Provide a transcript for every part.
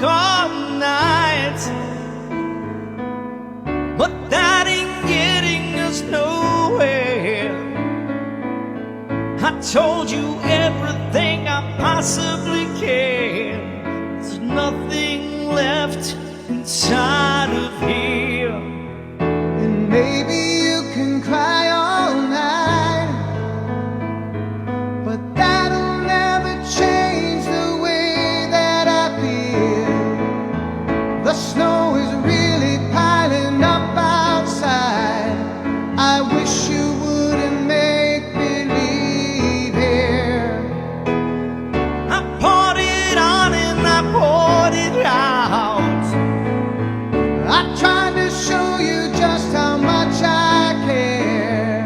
all night, but that ain't getting us nowhere. I told you everything I possibly can. There's nothing left inside of here. And maybe you can cry all night, but that'll never change the way that I feel. The snow is really piling up outside. I wish you wouldn't make believe here. I poured it on and I poured it out. I tried to show you just how much I care.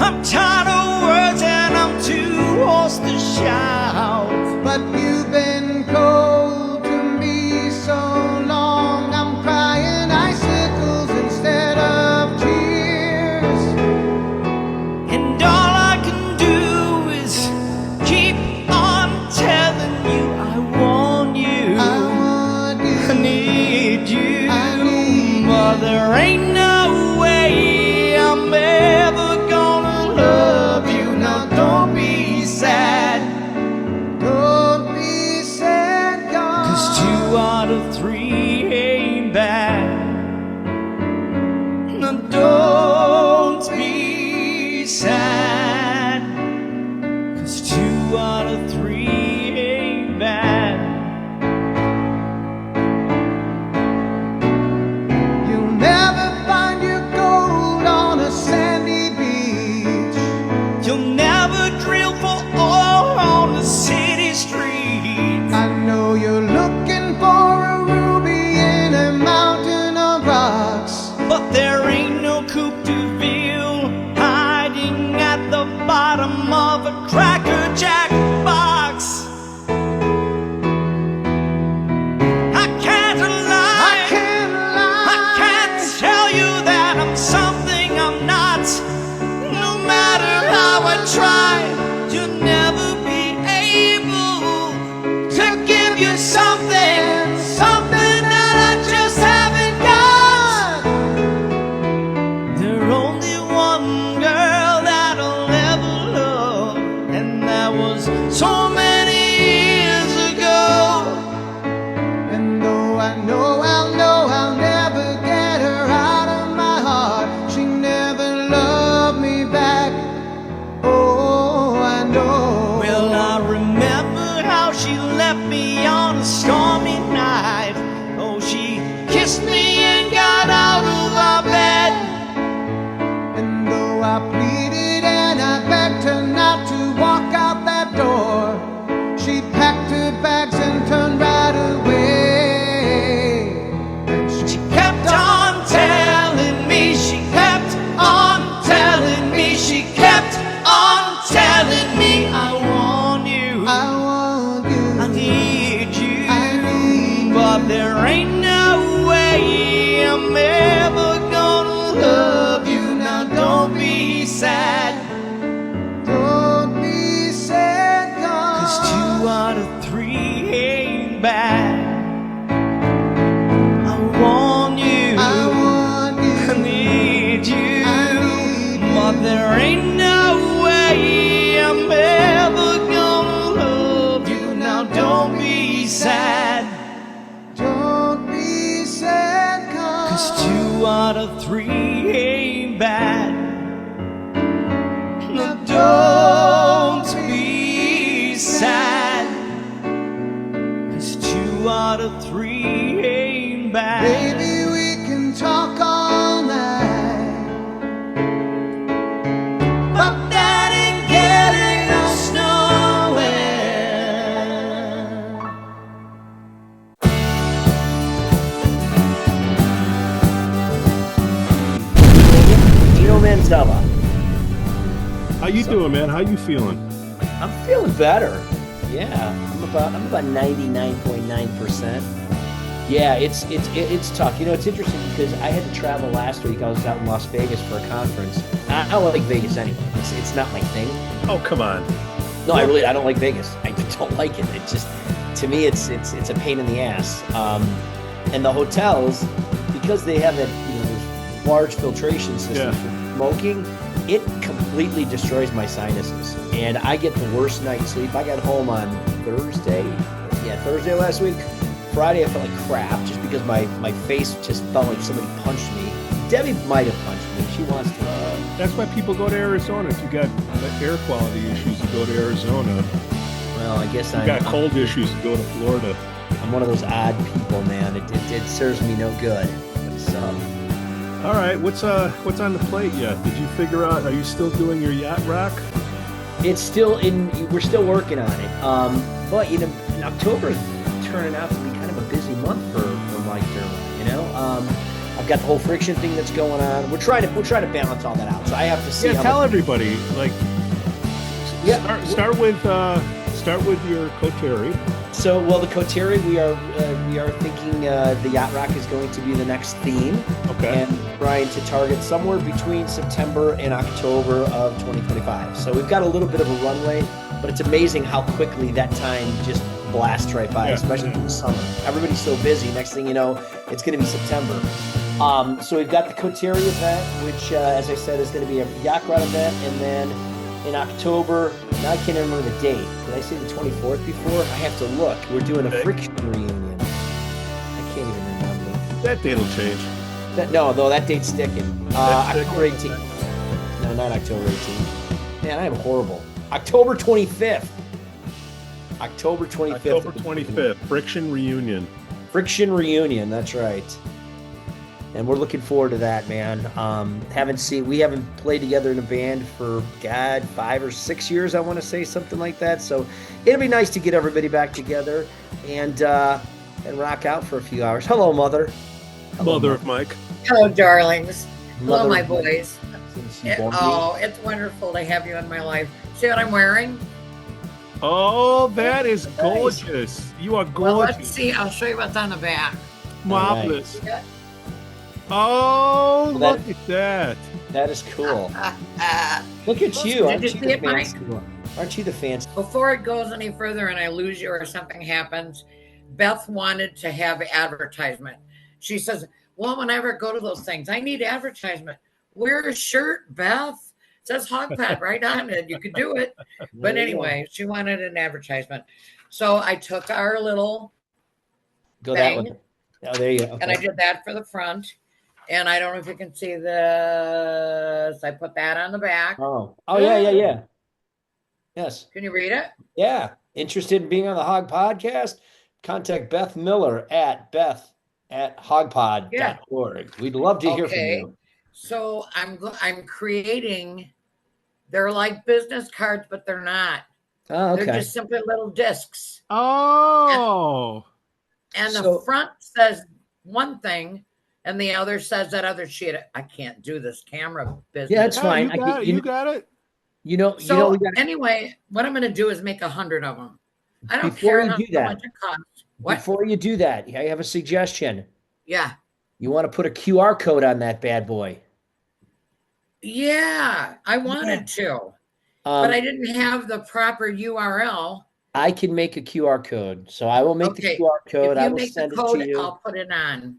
I'm tired of words and I'm too hoarse to shout. But you've been cold to me so long, I'm crying icicles instead of tears. And all I can do is keep on telling you I want you. I want you. I need you. I need But you. there ain't no way I'm ever gonna love you. Now don't be sad, Don't be sad, 'cause 2 out of 3 ain't bad. Now don't be sad, 'cause 2 out of 3 ain't bad. You'll never find your gold on a sandy beach. You'll never drill for oil on the city streets. I know you're looking for a ruby in a mountain of rocks. But there ain't no Coupe de Ville hiding at the bottom of a Cracker Jack box. I can't lie. I can't lie. I can't tell you that I'm something I'm not. No matter how I try, you'll never be able to give you something, something that I just haven't got. There's only one girl that I'll ever love, and that was so many years ago. And though I know I'll never get her out of my heart, she never loved me back. Oh, I know. Well, I remember how she left me on a stormy night. Oh, she kissed me and got out of our bed. And though I pleaded and I begged her not to walk out that door, she packed her bags and turned right away. And she Kept on telling me, she kept on telling me, she kept on telling me I want you, I want you. I need you. I need But you. there ain't no way I'm ever gonna love you. Now don't be sad, Don't be sad, 'cause 2 out of 3 ain't bad. I want you, I want you. I need you. I need you. But there ain't no way I'm ever gonna love you. Now don't be sad, Don't be sad, 'cause 2 out of 3 ain't bad. Now don't be sad, 'cause 2 out of 3 ain't bad. Baby, we can talk all night, But that ain't getting us nowhere. Dino Manzella. How you doing, man? How you feeling? I'm feeling better. Yeah, I'm about 99.9%. Yeah, it's tough. You know, it's interesting because I had to travel last week. I was out in Las Vegas for a conference. I don't like Vegas anyway. It's not my thing. Oh, come on. No, I don't like Vegas. I just don't like it. It's just to me, it's a pain in the ass. And the hotels, because they have that, those large filtration system for smoking, it completely destroys my sinuses, and I get the worst night's sleep. I got home on Thursday last week. Friday I felt like crap just because my face just felt like somebody punched me. Debbie might have punched me. She wants to. That's why people go to Arizona. If you got air quality issues, you go to Arizona. Well, I guess you got cold issues, you go to Florida. I'm one of those odd people, man. It serves me no good. So. All right, what's on the plate yet? Did you figure out? Are you still doing your yacht rock? It's still we're still working on it. But in October turning out to be kind of a busy month for Mike Dermont. I've got the whole friction thing that's going on. We're trying to balance all that out. So I have to see. Yeah, tell everybody. Like, start with your coterie. So, the coterie, we are thinking the yacht rock is going to be the next theme. Okay. And trying to target somewhere between September and October of 2025. So we've got a little bit of a runway, but it's amazing how quickly that time just blasts right by, especially in the summer. Everybody's so busy. Next thing you know, it's going to be September. So we've got the coterie event, which, as I said, is going to be a yacht rock event, and then in October, now I can't remember the date. Did I say the 24th before? I have to look. We're doing a friction reunion. I can't even remember. That date will change. That date's sticking. October 18th. No, not October 18th. Man, I am horrible. October 25th. October 25th. Friction reunion. Friction reunion, that's right. And we're looking forward to that, man. We haven't played together in a band for 5 or 6 years, I want to say, something like that. So it'll be nice to get everybody back together and rock out for a few hours. Hello, Mother. Hello, Mother of Mike. Hello, darlings. Hello, my Mike. boys. It's wonderful to have you in my life. See what I'm wearing? Oh, that is gorgeous. You are gorgeous. Well, let's see. I'll show you what's on the back. Marvelous. Right. Oh, look at that. That is cool. Look at you. Did you see it, Mike? Aren't you the fancy? Before it goes any further and I lose you or something happens, Beth wanted to have advertisement. She says, well, whenever I go to those things, I need advertisement. Wear a shirt, Beth. It says Hogpod right on it. You could do it. But anyway, she wanted an advertisement. So I took our little thing. That one. Oh, there you go. Okay. And I did that for the front. And I don't know if you can see this. I put that on the back. Oh, yeah. Yes. Can you read it? Yeah. Interested in being on the Hog Podcast? Contact Beth Miller at beth@hogpod.org. We'd love to hear from you. So I'm creating, they're like business cards, but they're not. Oh, okay. They're just simply little discs. Oh. And the front says one thing, and the other says that other shit. I can't do this camera business. Yeah, it's fine. You got it. Anyway, what I'm going to do is make 100 of them. I don't Before care you how do that, much it costs. What? Before you do that, I have a suggestion. Yeah. You want to put a QR code on that bad boy. Yeah, I wanted to, but I didn't have the proper URL. I can make a QR code, so I will make the QR code. I will send it to you. I'll put it on.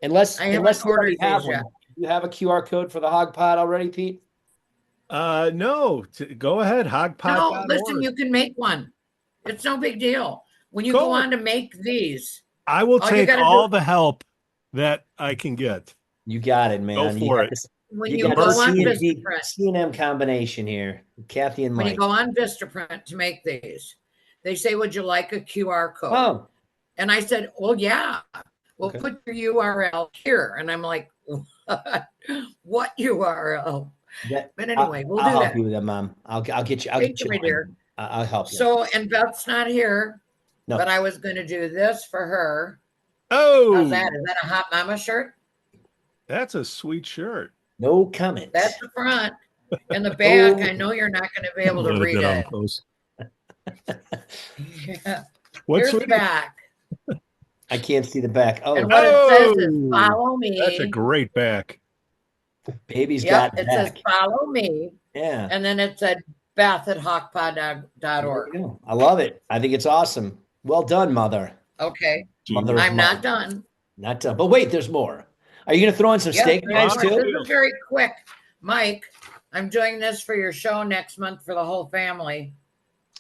Unless you already have one. Do you have a QR code for the Hogpod already, Pete? No. Go ahead, Hogpod. No, listen, you can make one. It's no big deal. When you go on to make these, I will take all the help that I can get. You got it, man. Go for it. When you go on Vistaprint, C&M combination here, Cathy and Mike. When you go on Vistaprint to make these, they say, "Would you like a QR code?" Oh, and I said, "Oh yeah, we'll put your URL here." And I'm like, "What URL?" But anyway, we'll do that. I'll help you with that, Mom. I'll get you. Thank you, my dear. I'll help you. So, and Beth's not here, but I was going to do this for her. Oh, how's that? Is that a Hot Mama shirt? That's a sweet shirt. No comment. That's the front. And the back, I know you're not going to be able to read it. Yeah. Here's the back. I can't see the back. Oh, and what it says is "Follow me." That's a great back. Baby's got it back. says "Follow me." Yeah. And then it said Beth@hogpod.org. I love it. I think it's awesome. Well done, mother. Okay. Mother of I'm not Mike. done. Not done. But wait, there's more. Are you going to throw in some Yes, steak there's knives more. too? This is very quick. Mike, I'm doing this for your show next month for the whole family.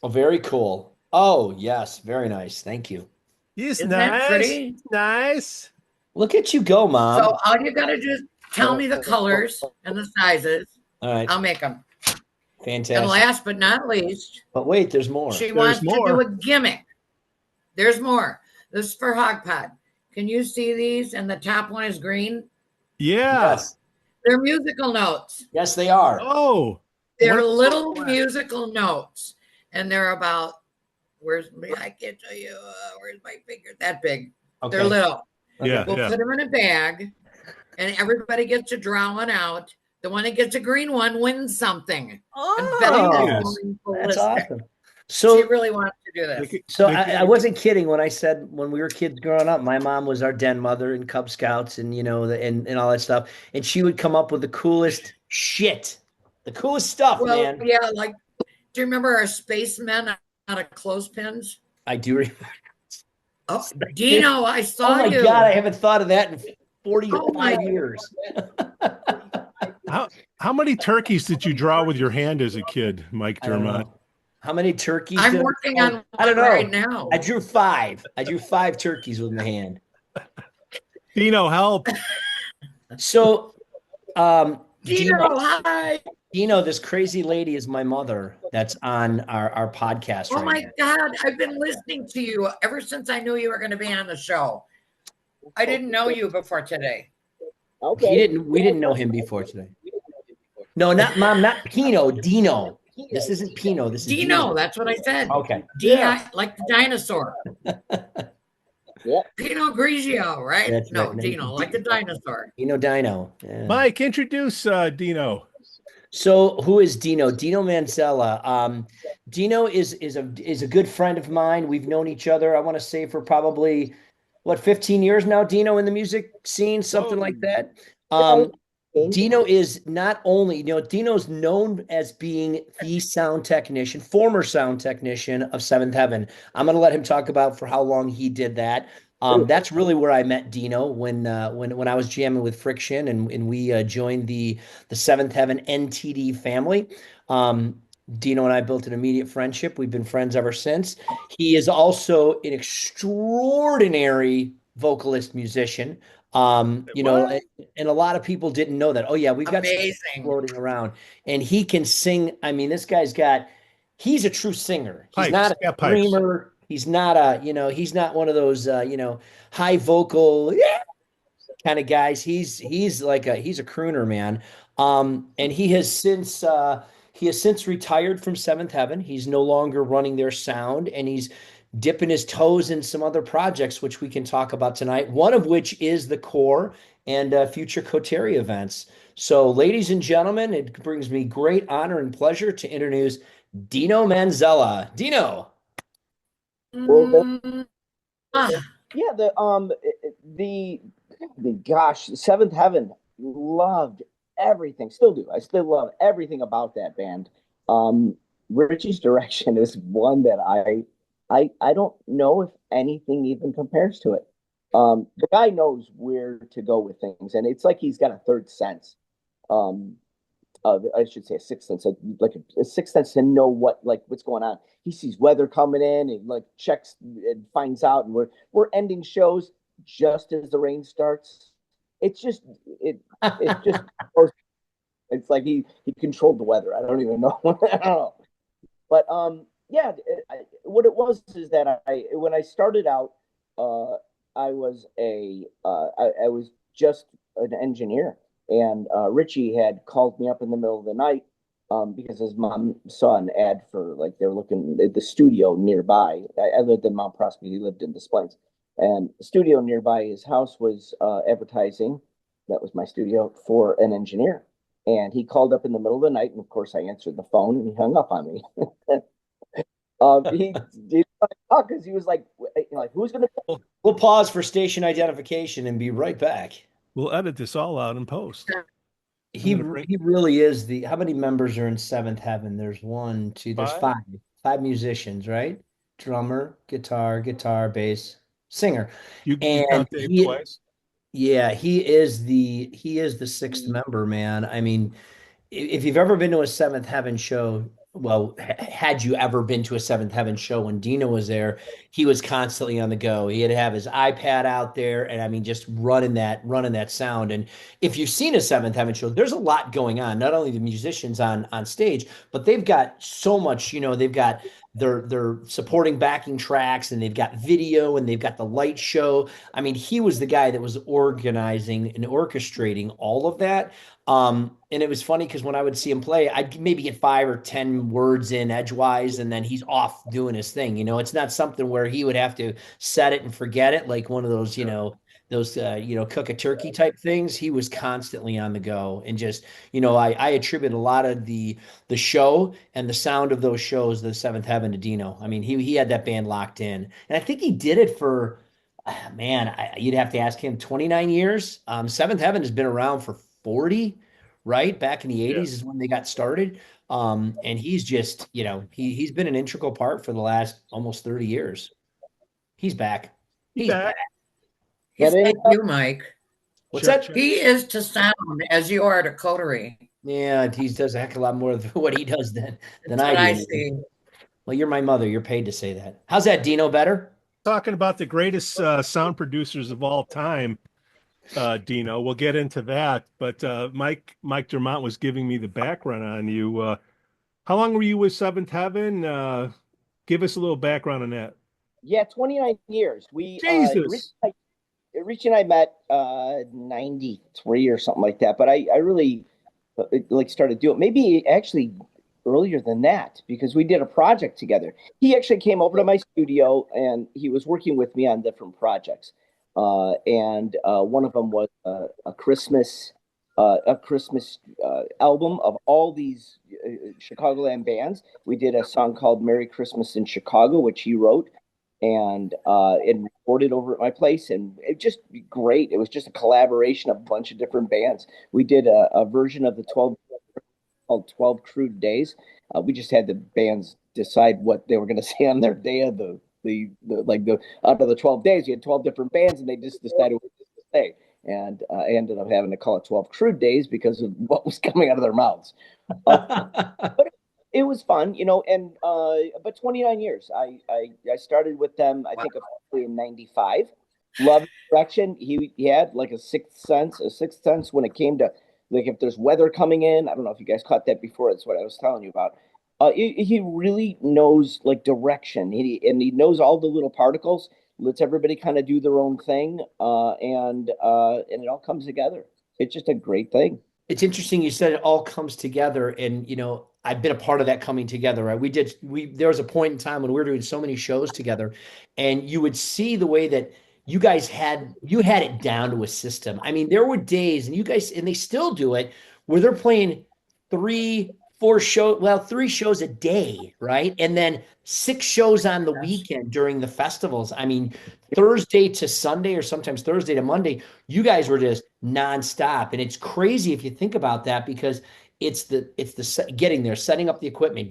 Oh, very cool. Oh, yes. Very nice. Thank you. He's Isn't that nice. pretty? Nice. Look at you go, Mom. So all you got to do is tell me the colors and the sizes. All right. I'll make them. Fantastic. And last but not least, But wait, there's more. she wants to do a gimmick. There's more. This is for Hogpod. Can you see these? And the top one is green. Yeah. Yes. They're musical notes. Yes, they are. Oh. They're little musical notes. And they're about, I can't tell you, where's my finger? That big. Okay. They're little. Yeah. We'll put them in a bag, and everybody gets to draw one out. The one that gets a green one wins something. Oh, that's awesome. So she really wants to do this. So I wasn't kidding when I said when we were kids growing up, my mom was our den mother in Cub Scouts and, you know, and all that stuff. And she would come up with the coolest shit, the coolest stuff, man. Yeah, like, do you remember our spacemen out of clothespins? I do remember. Oh, Dino, I saw you. Oh my God, I haven't thought of that in 45 years. How many turkeys did you draw with your hand as a kid, Mike Dermont? How many turkeys? I'm working on I don't know right now. I drew 5. I drew 5 turkeys with my hand. Dino, help. So, Dino, hi. Dino, this crazy lady is my mother that's on our podcast. Oh right my God, I've been listening to you ever since I knew you were going to be on the show. I didn't know you before today. Okay. We didn't know him before today. No, not Mom, not Pino, Dino. This isn't Pino. This is Dino. That's what I said. Okay. Like the dinosaur. Yeah. Pinot Grigio, right? That's no, right. Dino, like the dinosaur. Dino. Yeah. Mike, introduce Dino. So who is Dino? Dino Manzella. Dino is a good friend of mine. We've known each other, I want to say, for probably 15 years now, Dino, in the music scene, something like that. Dino is not only, Dino's known as being the sound technician, former sound technician of Seventh Heaven. I'm going to let him talk about for how long he did that. That's really where I met Dino when I was jamming with Friction and we joined the Seventh Heaven NTD family. Dino and I built an immediate friendship. We've been friends ever since. He is also an extraordinary vocalist musician. And a lot of people didn't know that. Oh yeah, we've got amazing floating around, and he can sing. I mean, this guy's he's a true singer. He's not a screamer. He's not he's not one of those high vocal kind of guys. He's he's a crooner, man. And he has since retired from Seventh Heaven. He's no longer running their sound, and he's dipping his toes in some other projects, which we can talk about tonight, one of which is the Core and future Coterie events. So, ladies and gentlemen, it brings me great honor and pleasure to introduce Dino Manzella. Dino. Well, yeah, the gosh, Seventh Heaven, loved everything. Still do. I still love everything about that band. Richie's direction is one that I don't know if anything even compares to it. The guy knows where to go with things, and it's like he's got a third sense. I should say a sixth sense, like a sixth sense to know what's going on. He sees weather coming in and checks and finds out, and we're ending shows just as the rain starts. It's just it's like he controlled the weather. I don't even know. I don't know. But yeah, what it was is that when I started out, I was I was just an engineer, and Richie had called me up in the middle of the night because his mom saw an ad for they were looking at the studio nearby. I lived in Mount Prospect. He lived in Des Plaines, and the studio nearby his house was advertising. That was my studio for an engineer, and he called up in the middle of the night, and of course I answered the phone, and he hung up on me. He did because he was like, who's gonna? We'll pause for station identification and be right back. We'll edit this all out in post. He really is how many members are in Seventh Heaven? There's 1, 2, there's five musicians, right? drummer, guitar, bass, singer. You And count Dave twice? yeah, he is the sixth member, man. I mean, if you've ever been to a Seventh Heaven show, well, had you ever been to a Seventh Heaven show when Dino was there, he was constantly on the go. He had to have his iPad out there, and I mean, just running that sound. And if you've seen a Seventh Heaven show, there's a lot going on. Not only the musicians on stage, but they've got so much. They've got their supporting backing tracks, and they've got video, and they've got the light show. I mean, he was the guy that was organizing and orchestrating all of that. And it was funny because when I would see him play, I'd maybe get 5 or 10 words in edgewise, and then he's off doing his thing. It's not something where he would have to set it and forget it, like one of those, cook a turkey type things. He was constantly on the go, and just, I attribute a lot of the show and the sound of those shows, the Seventh Heaven, to Dino. I mean, he had that band locked in, and I think he did it for, man, you'd have to ask him, 29 years. Seventh Heaven has been around for 40, right? Back in the Yeah. 80s is when they got started. And he's just, he's been an integral part for the last almost 30 years. He's back. He's back. He's Get like in. you, Mike. What's Check, that? check. He is to sound as you are to coterie. Yeah, he does a heck of a lot more of what he does than That's I what I do. see. Well, you're my mother. You're paid to say that. How's that, Dino? Better? Talking about the greatest sound producers of all time, Dino. We'll get into that. But Mike Dermont was giving me the background on you. How long were you with Seventh Heaven? Give us a little background on that. Yeah, 29 years. We Jesus. Rich and I met 93 or something like that, but I really like started doing maybe actually earlier than that because we did a project together. He actually came over to my studio and he was working with me on different projects. And one of them was a Christmas album of all these Chicagoland bands. We did a song called "Merry Christmas in Chicago," which he wrote and recorded over at my place, and it just great. It was just a collaboration of a bunch of different bands. We did a version of the 12 called 12 Crude Days. We just had the bands decide what they were going to say on their day of the out of the 12 days. You had 12 different bands, and they just decided what to say. And I ended up having to call it 12 Crude Days because of what was coming out of their mouths. But it was fun, and but 29 years. I started with them, I think, officially in 95. Love direction. He had like a sixth sense when it came to, like, if there's weather coming in. I don't know if you guys caught that before. That's what I was telling you about. He really knows like direction. He knows all the little particles. Lets everybody kind of do their own thing, and it all comes together. It's just a great thing. It's interesting you said it all comes together, and I've been a part of that coming together, right? There was a point in time when we were doing so many shows together, and you would see the way that you guys had it down to a system. I mean, there were days, and they still do it, where they're playing 3 shows a day, right? And then 6 shows on the weekend during the festivals. I mean, Thursday to Sunday, or sometimes Thursday to Monday, you guys were just nonstop. And it's crazy if you think about that, because it's the getting there, setting up the equipment,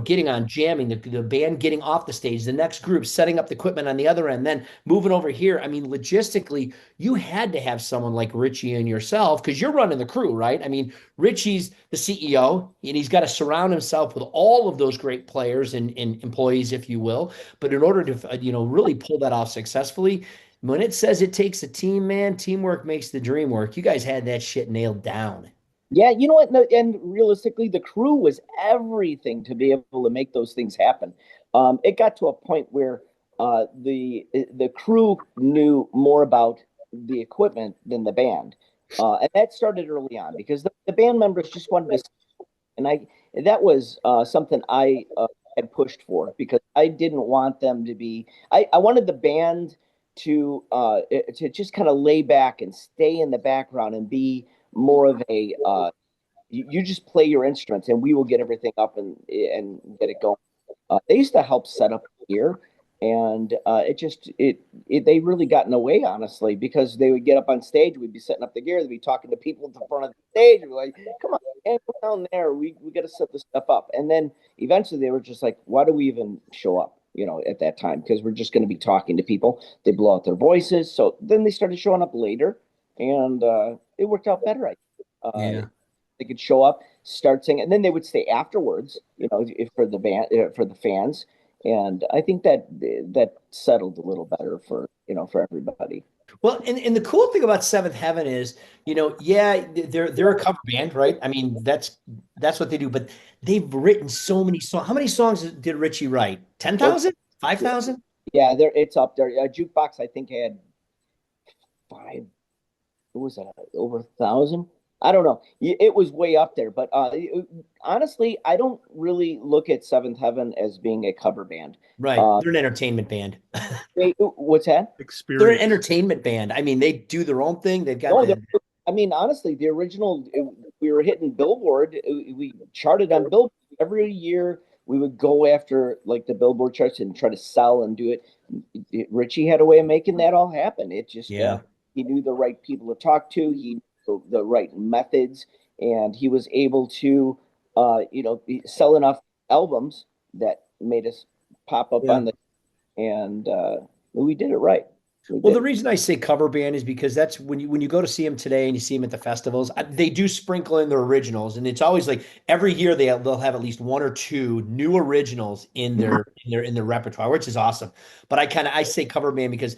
getting on, jamming, the band getting off the stage, the next group setting up the equipment on the other end, then moving over here. I mean, logistically, you had to have someone like Richie and yourself, because you're running the crew, right? I mean, Richie's the CEO, and he's got to surround himself with all of those great players and employees, if you will. But in order to really pull that off successfully, when it says it takes a team, man, teamwork makes the dream work. You guys had that shit nailed down. Yeah, you know what? And realistically, the crew was everything to be able to make those things happen. It got to a point where the crew knew more about the equipment than the band, and that started early on because the band members just wanted to. And that was something I had pushed for, because I didn't want them to be. I wanted the band to just kind of lay back and stay in the background and be more of a you just play your instruments and we will get everything up and get it going. They used to help set up gear, and they really got in the way, honestly, because they would get up on stage, we'd be setting up the gear, they'd be talking to people at the front of the stage, and we're like, come on, man, go down there, we got to set this stuff up. And then eventually they were just like, why do we even show up? at that time, because we're just going to be talking to people. They blow out their voices. So then they started showing up later, and it worked out better. Yeah. They could show up, start singing, and then they would stay afterwards, for the band, for the fans. And I think that settled a little better for everybody. Well, and the cool thing about Seventh Heaven is, yeah, they're a cover band, right? I mean, that's what they do, but they've written so many songs. How many songs did Richie write? 10,000? 5,000? Yeah, it's up there. Jukebox, I think, had five. What was that? Over 1,000? I don't know. It was way up there, but honestly, I don't really look at Seventh Heaven as being a cover band. Right. They're an entertainment band. What's that? They're an Experience. entertainment band. I mean, they do their own thing. They've got Honestly, the original, we were hitting Billboard. We charted on Billboard every year. We would go after like the Billboard charts and try to sell and do it. Richie had a way of making that all happen. It just, he knew the right people to talk to. He knew the right methods, and he was able to, sell enough albums that made us pop up on and we did it right. Well, the reason I say cover band is because that's when you go to see them today and you see them at the festivals, they do sprinkle in their originals, and it's always like every year they'll have at least one or two new originals in their repertoire, which is awesome. But I say cover band because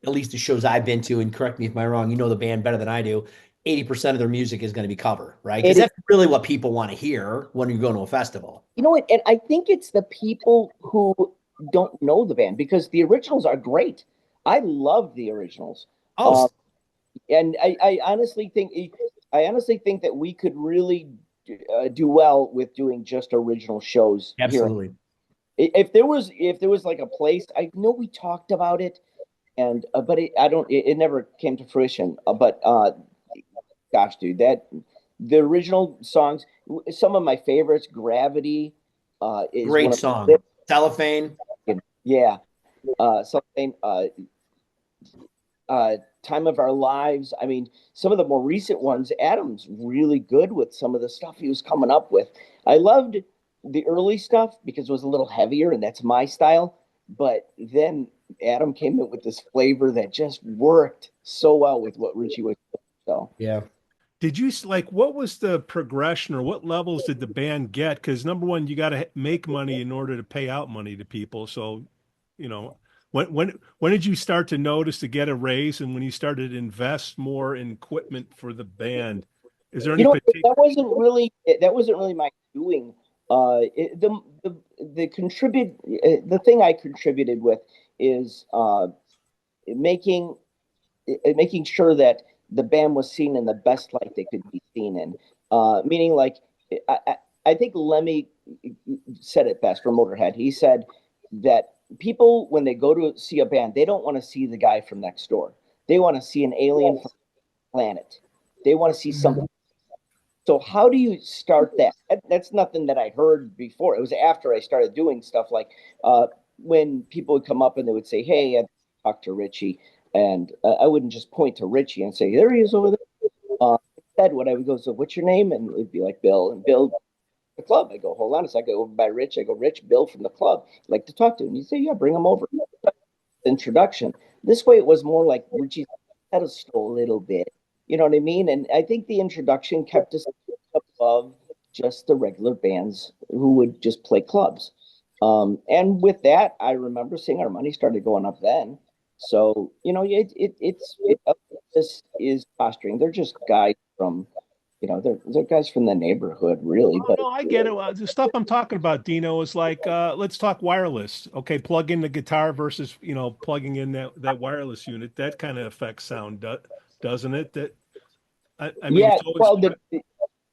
at least the shows I've been to, and correct me if I'm wrong, the band better than I do. 80% of their music is going to be cover, right? Because that's really what people want to hear when you go to a festival. You know what? And I think it's the people who don't know the band, because the originals are great. I love the originals. Oh, and I honestly think that we could really do well with doing just original shows. Absolutely. Here. If there was like a place, I know we talked about it, and but it never came to fruition. Gosh, dude, the original songs, some of my favorites, Gravity, is great song. Cellophane. Yeah. Something, Time of Our Lives. I mean, some of the more recent ones, Adam's really good with some of the stuff he was coming up with. I loved the early stuff because it was a little heavier, and that's my style. But then Adam came in with this flavor that just worked so well with what Richie was doing. So yeah. Did you what was the progression, or what levels did the band get? Because number one, you got to make money in order to pay out money to people. So, when did you start to notice to get a raise, and when you started to invest more in equipment for the band? Is there any that wasn't really my doing. The thing I contributed with is making sure that the band was seen in the best light they could be seen in. Meaning, like, I think Lemmy said it best from Motorhead. He said that people, when they go to see a band, they don't want to see the guy from next door. They want to see an alien from the planet. They want to see something. So how do you start that? That's nothing that I heard before. It was after I started doing stuff like when people would come up and they would say, "Hey, I talked to Richie," and I wouldn't just point to Richie and say, "There he is over there." Instead, what I would go, "So what's your name?" And it'd be like Bill, and Bill, the club. I go, "Hold on a second." I go over by Rich. I go, "Rich, Bill from the club. I'd like to talk to him." And you say, "Yeah, bring him over." Introduction. This way, it was more like Richie's pedestal a little bit. You know what I mean? And I think the introduction kept us above just the regular bands who would just play clubs. And with that, I remember seeing our money started going up then. So, this is posturing. They're just guys from, they're guys from the neighborhood, really. Oh, no, I get it. The stuff I'm talking about, Dino, is like, let's talk wireless. Okay, plug in the guitar versus, plugging in that wireless unit. That kind of affects sound, doesn't it? That I mean, yeah. it's always...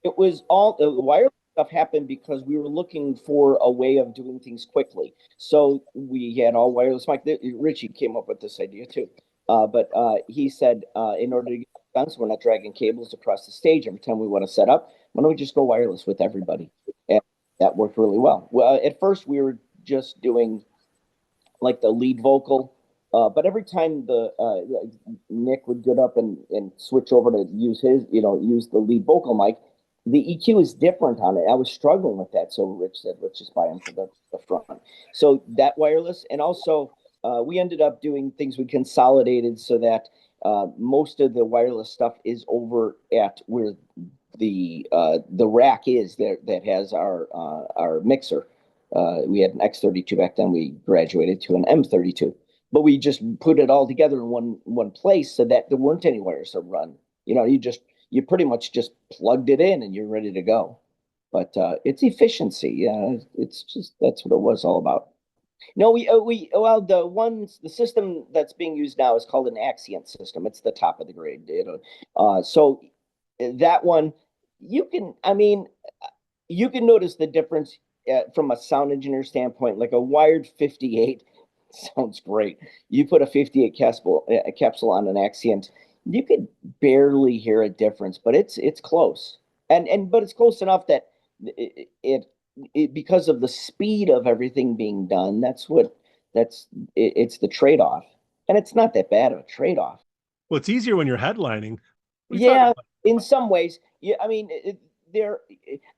It was all the wireless stuff happened because we were looking for a way of doing things quickly. So we had all wireless mic. Richie came up with this idea too. But he said, in order to get it done, so we're not dragging cables across the stage every time we want to set up, why don't we just go wireless with everybody? And that worked really well. Well, at first we were just doing like the lead vocal, but every time Nick would get up and switch over to use use the lead vocal mic, the EQ is different on it. I was struggling with that, so Rich said, let's just buy them for the front. So that wireless, and also we ended up doing things we consolidated so that most of the wireless stuff is over at where the rack is that has our mixer. We had an X32 back then. We graduated to an M32, but we just put it all together in one place so that there weren't any wires to run. You pretty much just plugged it in and you're ready to go. But it's efficiency. Yeah, it's just that's what it was all about. No, the system that's being used now is called an Axient system. It's the top of the grade. So that one you can notice the difference from a sound engineer standpoint. Like a wired 58 sounds great. You put a 58 capsule on an Axient, you could barely hear a difference, but it's close, but it's close enough that it because of the speed of everything being done, it's the trade-off, and it's not that bad of a trade-off. Well, it's easier when you're headlining. Yeah, in some ways. Yeah, I mean,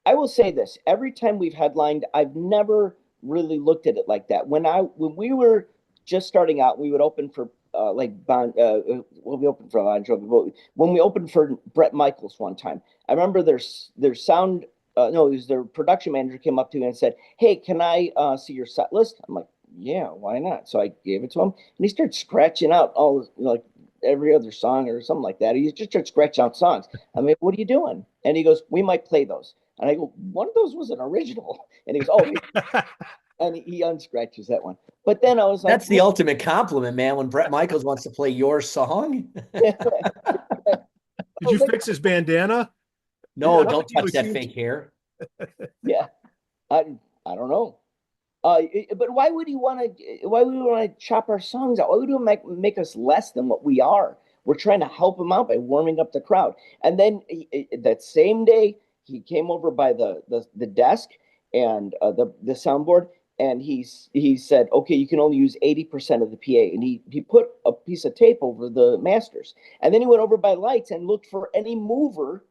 I will say this: every time we've headlined, I've never really looked at it like that. When we were just starting out, we would open for we opened for Bon Jovi, but when we opened for Bret Michaels one time, I remember their sound. No, it was their production manager came up to me and said, "Hey, can I see your set list?" I'm like, "Yeah, why not?" So I gave it to him, and he started scratching out all like every other song or something like that. He just started scratching out songs. I mean, what are you doing? And he goes, "We might play those." And I go, "One of those was an original." And he goes, "Oh." And he unscratches that one. But then I was like, that's the ultimate compliment, man, when Bret Michaels wants to play your song. Did you fix his bandana? No, don't touch that fake hair. Yeah. I don't know. But why would we want to chop our songs out? Why would he make us less than what we are? We're trying to help him out by warming up the crowd. And then that same day, he came over by the desk and the soundboard, and he said, "Okay, you can only use 80% of the PA." And he put a piece of tape over the masters. And then he went over by lights and looked for any mover,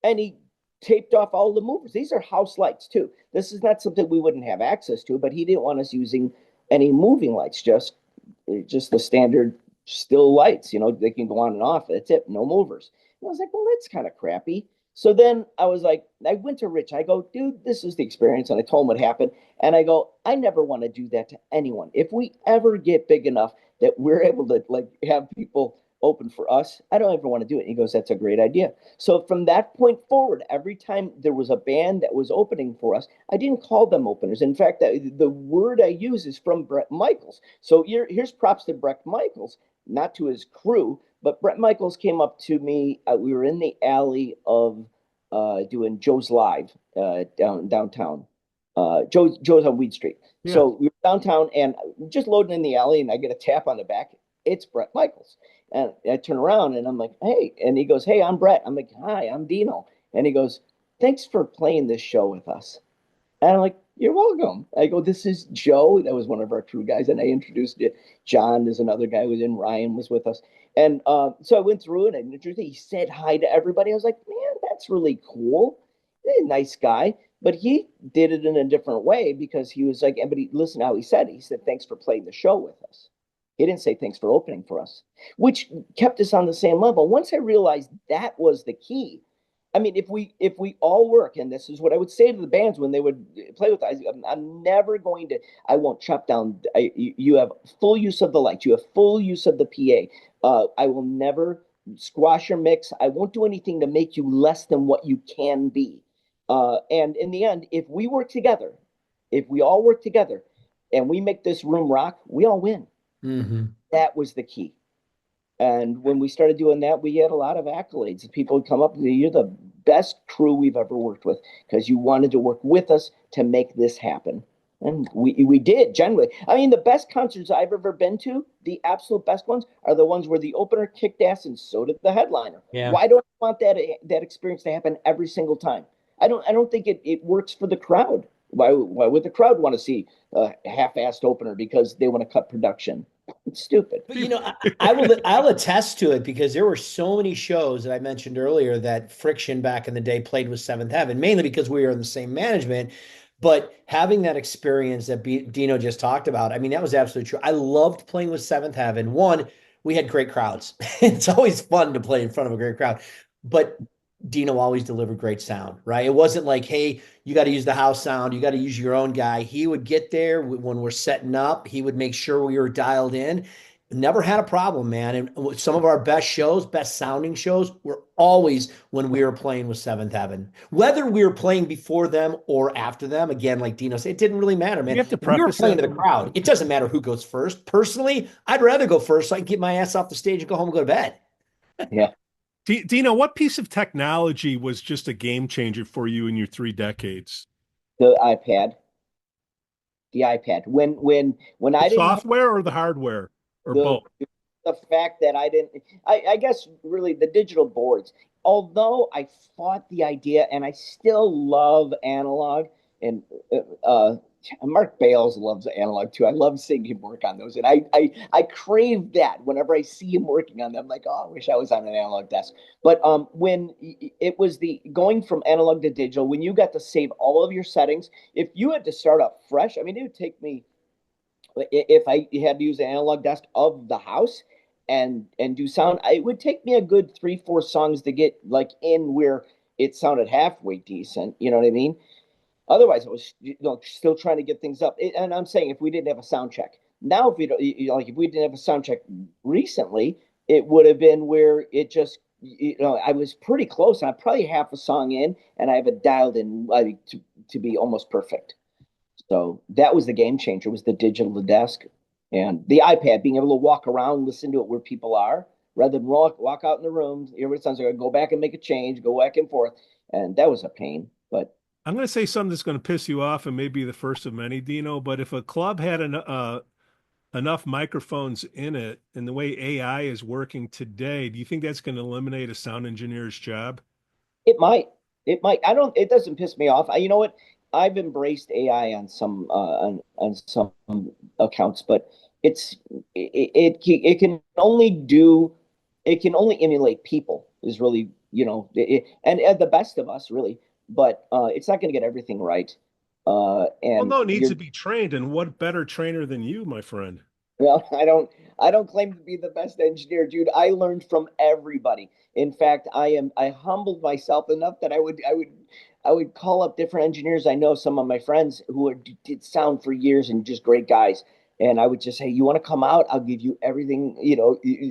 and he taped off all the movers. These are house lights too. This is not something we wouldn't have access to, but he didn't want us using any moving lights, just the standard still lights. They can go on and off. That's it, no movers. And I was like, well, that's kind of crappy. So then I went to Rich. I go, "Dude, this is the experience." And I told him what happened. And I go, "I never want to do that to anyone. If we ever get big enough that we're able to have people open for us, I don't ever want to do it." And he goes, "That's a great idea." So from that point forward, every time there was a band that was opening for us, I didn't call them openers. In fact, the word I use is from Bret Michaels. So here's props to Bret Michaels, not to his crew, but Bret Michaels came up to me. We were in the alley of doing Joe's Live downtown. Joe's on Weed Street. Yeah. So we were downtown and just loading in the alley, and I get a tap on the back. It's Bret Michaels. And I turn around and I'm like, "Hey," and he goes, "Hey, I'm Bret." I'm like, "Hi, I'm Dino." And he goes, "Thanks for playing this show with us." And I'm like, "You're welcome." I go, "This is Joe." That was one of our crew guys. And I introduced it. John is another guy who was in. Ryan was with us. And so I went through it and he said hi to everybody. I was like, "Man, that's really cool. He's a nice guy." But he did it in a different way because he was like, but listen how he said it. He said, "Thanks for playing the show with us." He didn't say thanks for opening for us, which kept us on the same level. Once I realized that was the key. I mean, if we all work, and this is what I would say to the bands when they would play with us, I'm never going to, I won't chop down. You have full use of the lights. You have full use of the PA. I will never squash your mix. I won't do anything to make you less than what you can be. And in the end, if we work together, if we all work together and we make this room rock, we all win. Mm-hmm. That was the key. And when we started doing that, we had a lot of accolades. People would come up and say, "You're the best crew we've ever worked with because you wanted to work with us to make this happen." And we did, generally. I mean, the best concerts I've ever been to, the absolute best ones, are the ones where the opener kicked ass and so did the headliner. Yeah. Why don't I want that experience to happen every single time? I don't think it works for the crowd. Why would the crowd want to see a half-assed opener because they want to cut production? It's stupid. But I'll attest to it because there were so many shows that I mentioned earlier that Friction back in the day played with Seventh Heaven, mainly because we were in the same management. But having that experience that Dino just talked about, I mean, that was absolutely true. I loved playing with Seventh Heaven. One, we had great crowds. It's always fun to play in front of a great crowd. But Dino always delivered great sound, right? It wasn't like, hey, you got to use the house sound, you got to use your own guy. He would get there when we're setting up, he would make sure we were dialed in. Never had a problem, man. And some of our best shows, best sounding shows, were always when we were playing with Seventh Heaven. Whether we were playing before them or after them, again, like Dino said, it didn't really matter, man. You have to If we were preface playing that. to the crowd, it doesn't matter who goes first. Personally, I'd rather go first so I can get my ass off the stage and go home and go to bed. Yeah. Dino, what piece of technology was just a game changer for you in your 3 decades? The iPad. The iPad. When I didn't have Software or the hardware or both? the fact that I guess really the digital boards. Although I fought the idea, and I still love analog, and Mark Bales loves analog too. I love seeing him work on those, and I crave that whenever I see him working on them. I'm like, oh, I wish I was on an analog desk. But when it was the going from analog to digital, when you got to save all of your settings, if you had to start up fresh, I mean, it would take me, if I had to use an analog desk of the house and do sound, it would take me a good 3-4 songs to get like in where it sounded halfway decent. You know what I mean? Otherwise, it was still trying to get things up. And I'm saying if we didn't have a sound check now, if we don't, like if we didn't have a sound check recently, it would have been where it just I was pretty close. I'm probably half a song in, and I have it dialed in to be almost perfect. So that was the game changer, was the digital desk and the iPad, being able to walk around, listen to it where people are, rather than walk out in the room, hear what it sounds like, go back and make a change, go back and forth. And that was a pain. But I'm going to say something that's going to piss you off and maybe the first of many, Dino, but if a club had enough microphones in it and the way AI is working today, do you think that's going to eliminate a sound engineer's job? it might. It might. It doesn't piss me off. You know what? I've embraced AI on some accounts, but it can only emulate people, is really, and the best of us, really, but it's not going to get everything right. Well, And no, it needs to be trained, and what better trainer than you, my friend? well, I don't claim to be the best engineer, dude. I learned from everybody. In fact, I humbled myself enough that I would call up different engineers. I know some of my friends who did sound for years and just great guys. And I would just say, you want to come out? I'll give you everything,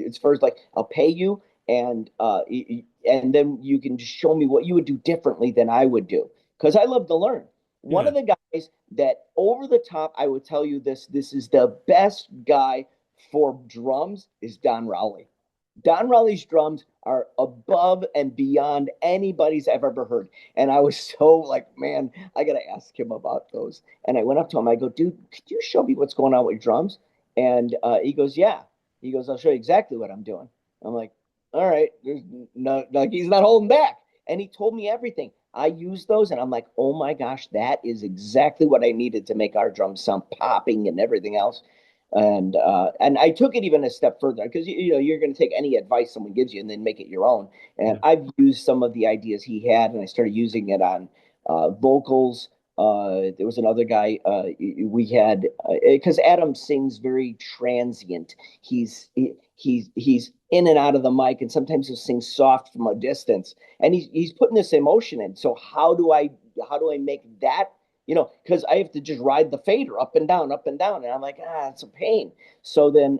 as far as like, I'll pay you, and then you can just show me what you would do differently than I would do. Because I love to learn. One Yeah. of the guys that over the top, I would tell you this is the best guy for drums, is Don Rowley. Don Rowley's drums are above and beyond anybody's I've ever heard. And I was so like, man, I got to ask him about those. And I went up to him. I go, dude, could you show me what's going on with your drums? And he goes, yeah. He goes, I'll show you exactly what I'm doing. I'm like, all right. There's no, like, he's not holding back. And he told me everything. I used those, and I'm like, oh my gosh, that is exactly what I needed to make our drums sound popping and everything else. And I took it even a step further, because you're going to take any advice someone gives you and then make it your own. And I've used some of the ideas he had, and I started using it on vocals. There was another guy we had, because Adam sings very transient. He's in and out of the mic, and sometimes he'll sing soft from a distance, and he's putting this emotion in. So how do I make that? Because I have to just ride the fader up and down, and I'm like, it's a pain. So then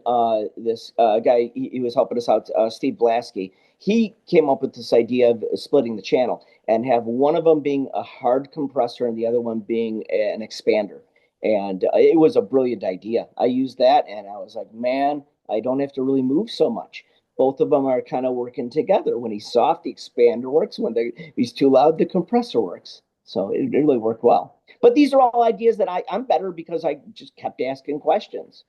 this guy, he was helping us out, Steve Blasky. He came up with this idea of splitting the channel and have one of them being a hard compressor and the other one being an expander. And it was a brilliant idea. I used that, and I was like, man, I don't have to really move so much. Both of them are kind of working together. When he's soft, the expander works. When he's too loud, the compressor works. So it really worked well. But these are all ideas that I'm better because I just kept asking questions.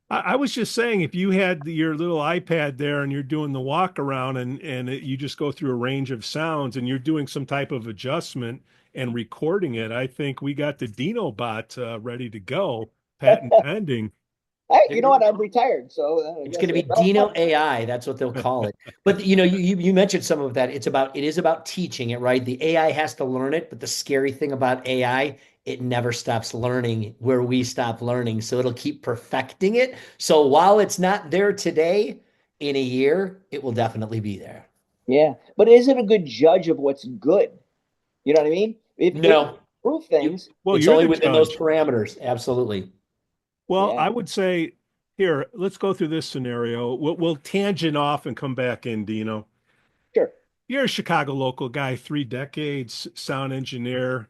I was just saying, if you had your little iPad there and you're doing the walk around you just go through a range of sounds and you're doing some type of adjustment and recording it, I think we got the Dino bot ready to go, patent pending. Hey, you know what? I'm retired, so I It's guess going to be Dino AI. That's what they'll call it. But you mentioned some of that. It is about teaching it, right? The AI has to learn it, but the scary thing about AI, it never stops learning where we stop learning. So it'll keep perfecting it. So while it's not there today, in a year, it will definitely be there. Yeah, but is it a good judge of what's good? You know what I mean? It can No, prove you, things. Well, it's you're only the within those judge. parameters. Absolutely. Well, Yeah, I would say here, let's go through this scenario. We'll tangent off and come back in, Dino. sure. You're a Chicago local guy, 3 decades, sound engineer.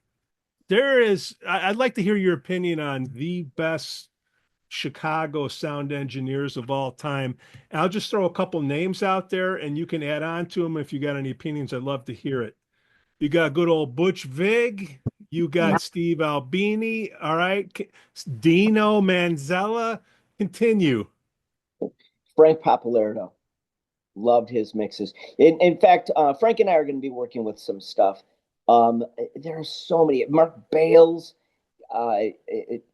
I'd like to hear your opinion on the best Chicago sound engineers of all time. And I'll just throw a couple names out there and you can add on to them if you got any opinions. I'd love to hear it. You got good old Butch Vig. You got Steve Albini. All right. Dino Manzella. Continue. Frank Pappalardo, loved his mixes. In fact, Frank and I are going to be working with some stuff. There are so many. Mark Bales. It,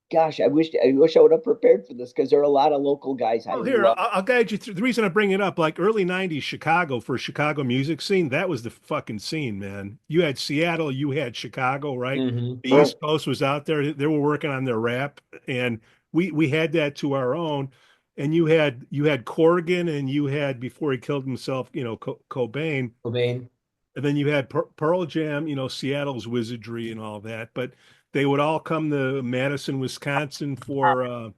gosh, I wish I would have prepared for this because there are a lot of local guys I Well, here, love. I'll guide you through. The reason I bring it up, like early 90s Chicago for Chicago music scene, that was the fucking scene, man. You had Seattle, you had Chicago, right? Hmm. The East Coast was out there. They were working on their rap, and we had that to our own. And you had Corgan, and you had before he killed himself, Cobain, Cobain. and then you had Pearl Jam, Seattle's wizardry and all that. But they would all come to Madison, Wisconsin for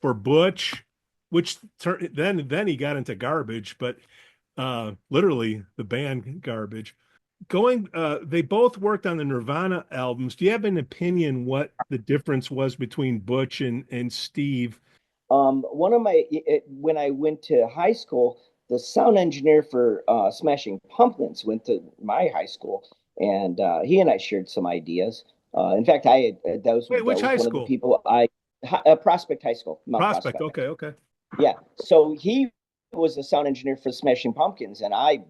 Butch, which then he got into garbage, but literally the band garbage. They both worked on the Nirvana albums. Do you have an opinion what the difference was between Butch and Steve? One of when I went to high school, the sound engineer for Smashing Pumpkins went to my high school, and he and I shared some ideas. In fact, Wait, that which was high one of the school? people Prospect High School, Mount Prospect. Prospect. Okay, okay. Yeah, so he was the sound engineer for Smashing Pumpkins, and I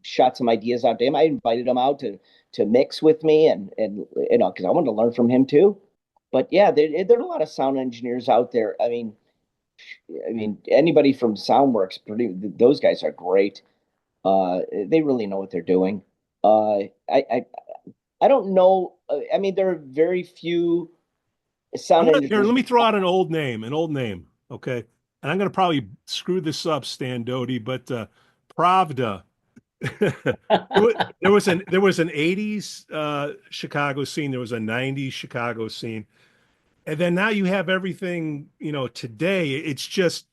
shot some ideas out to him. I invited him out to mix with me, and because I wanted to learn from him too. But yeah, there are a lot of sound engineers out there. I mean, anybody from Soundworks, those guys are great. They really know what they're doing. I don't know. I mean, there are very few sound Here, engineers. let me throw out an old name, okay? And I'm gonna probably screw this up, Stan Doty, but Pravda. There was an 80s Chicago scene, there was a 90s Chicago scene. And then now you have everything, today. It's just,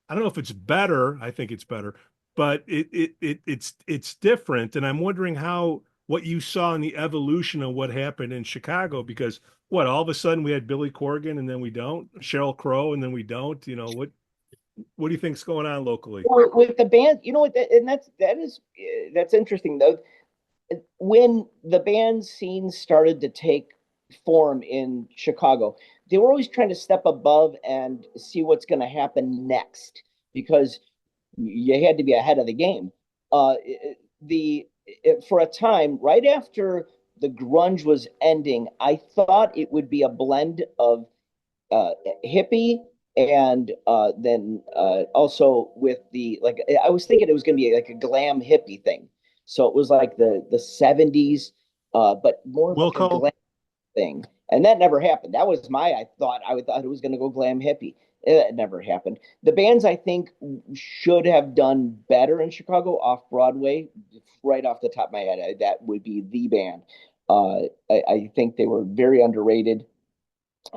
I don't know if it's better. I think it's better, but it's different. And I'm wondering what you saw in the evolution of what happened in Chicago, because all of a sudden we had Billy Corgan and then we don't, Sheryl Crow and then we don't. What do you think's going on locally? With the band, you know what, and that's interesting though. When the band scene started to take form in Chicago, they were always trying to step above and see what's going to happen next because you had to be ahead of the game. The For a time, right after the grunge was ending, I thought it would be a blend of hippie and then also with the like I was thinking it was going to be like a glam hippie thing. So it was like the 70s, but more like a Wilco? glam thing. And that never happened. That was I thought it was going to go glam hippie. It never happened. The bands I think should have done better in Chicago off Broadway, right off the top of my head, that would be the band. I think they were very underrated.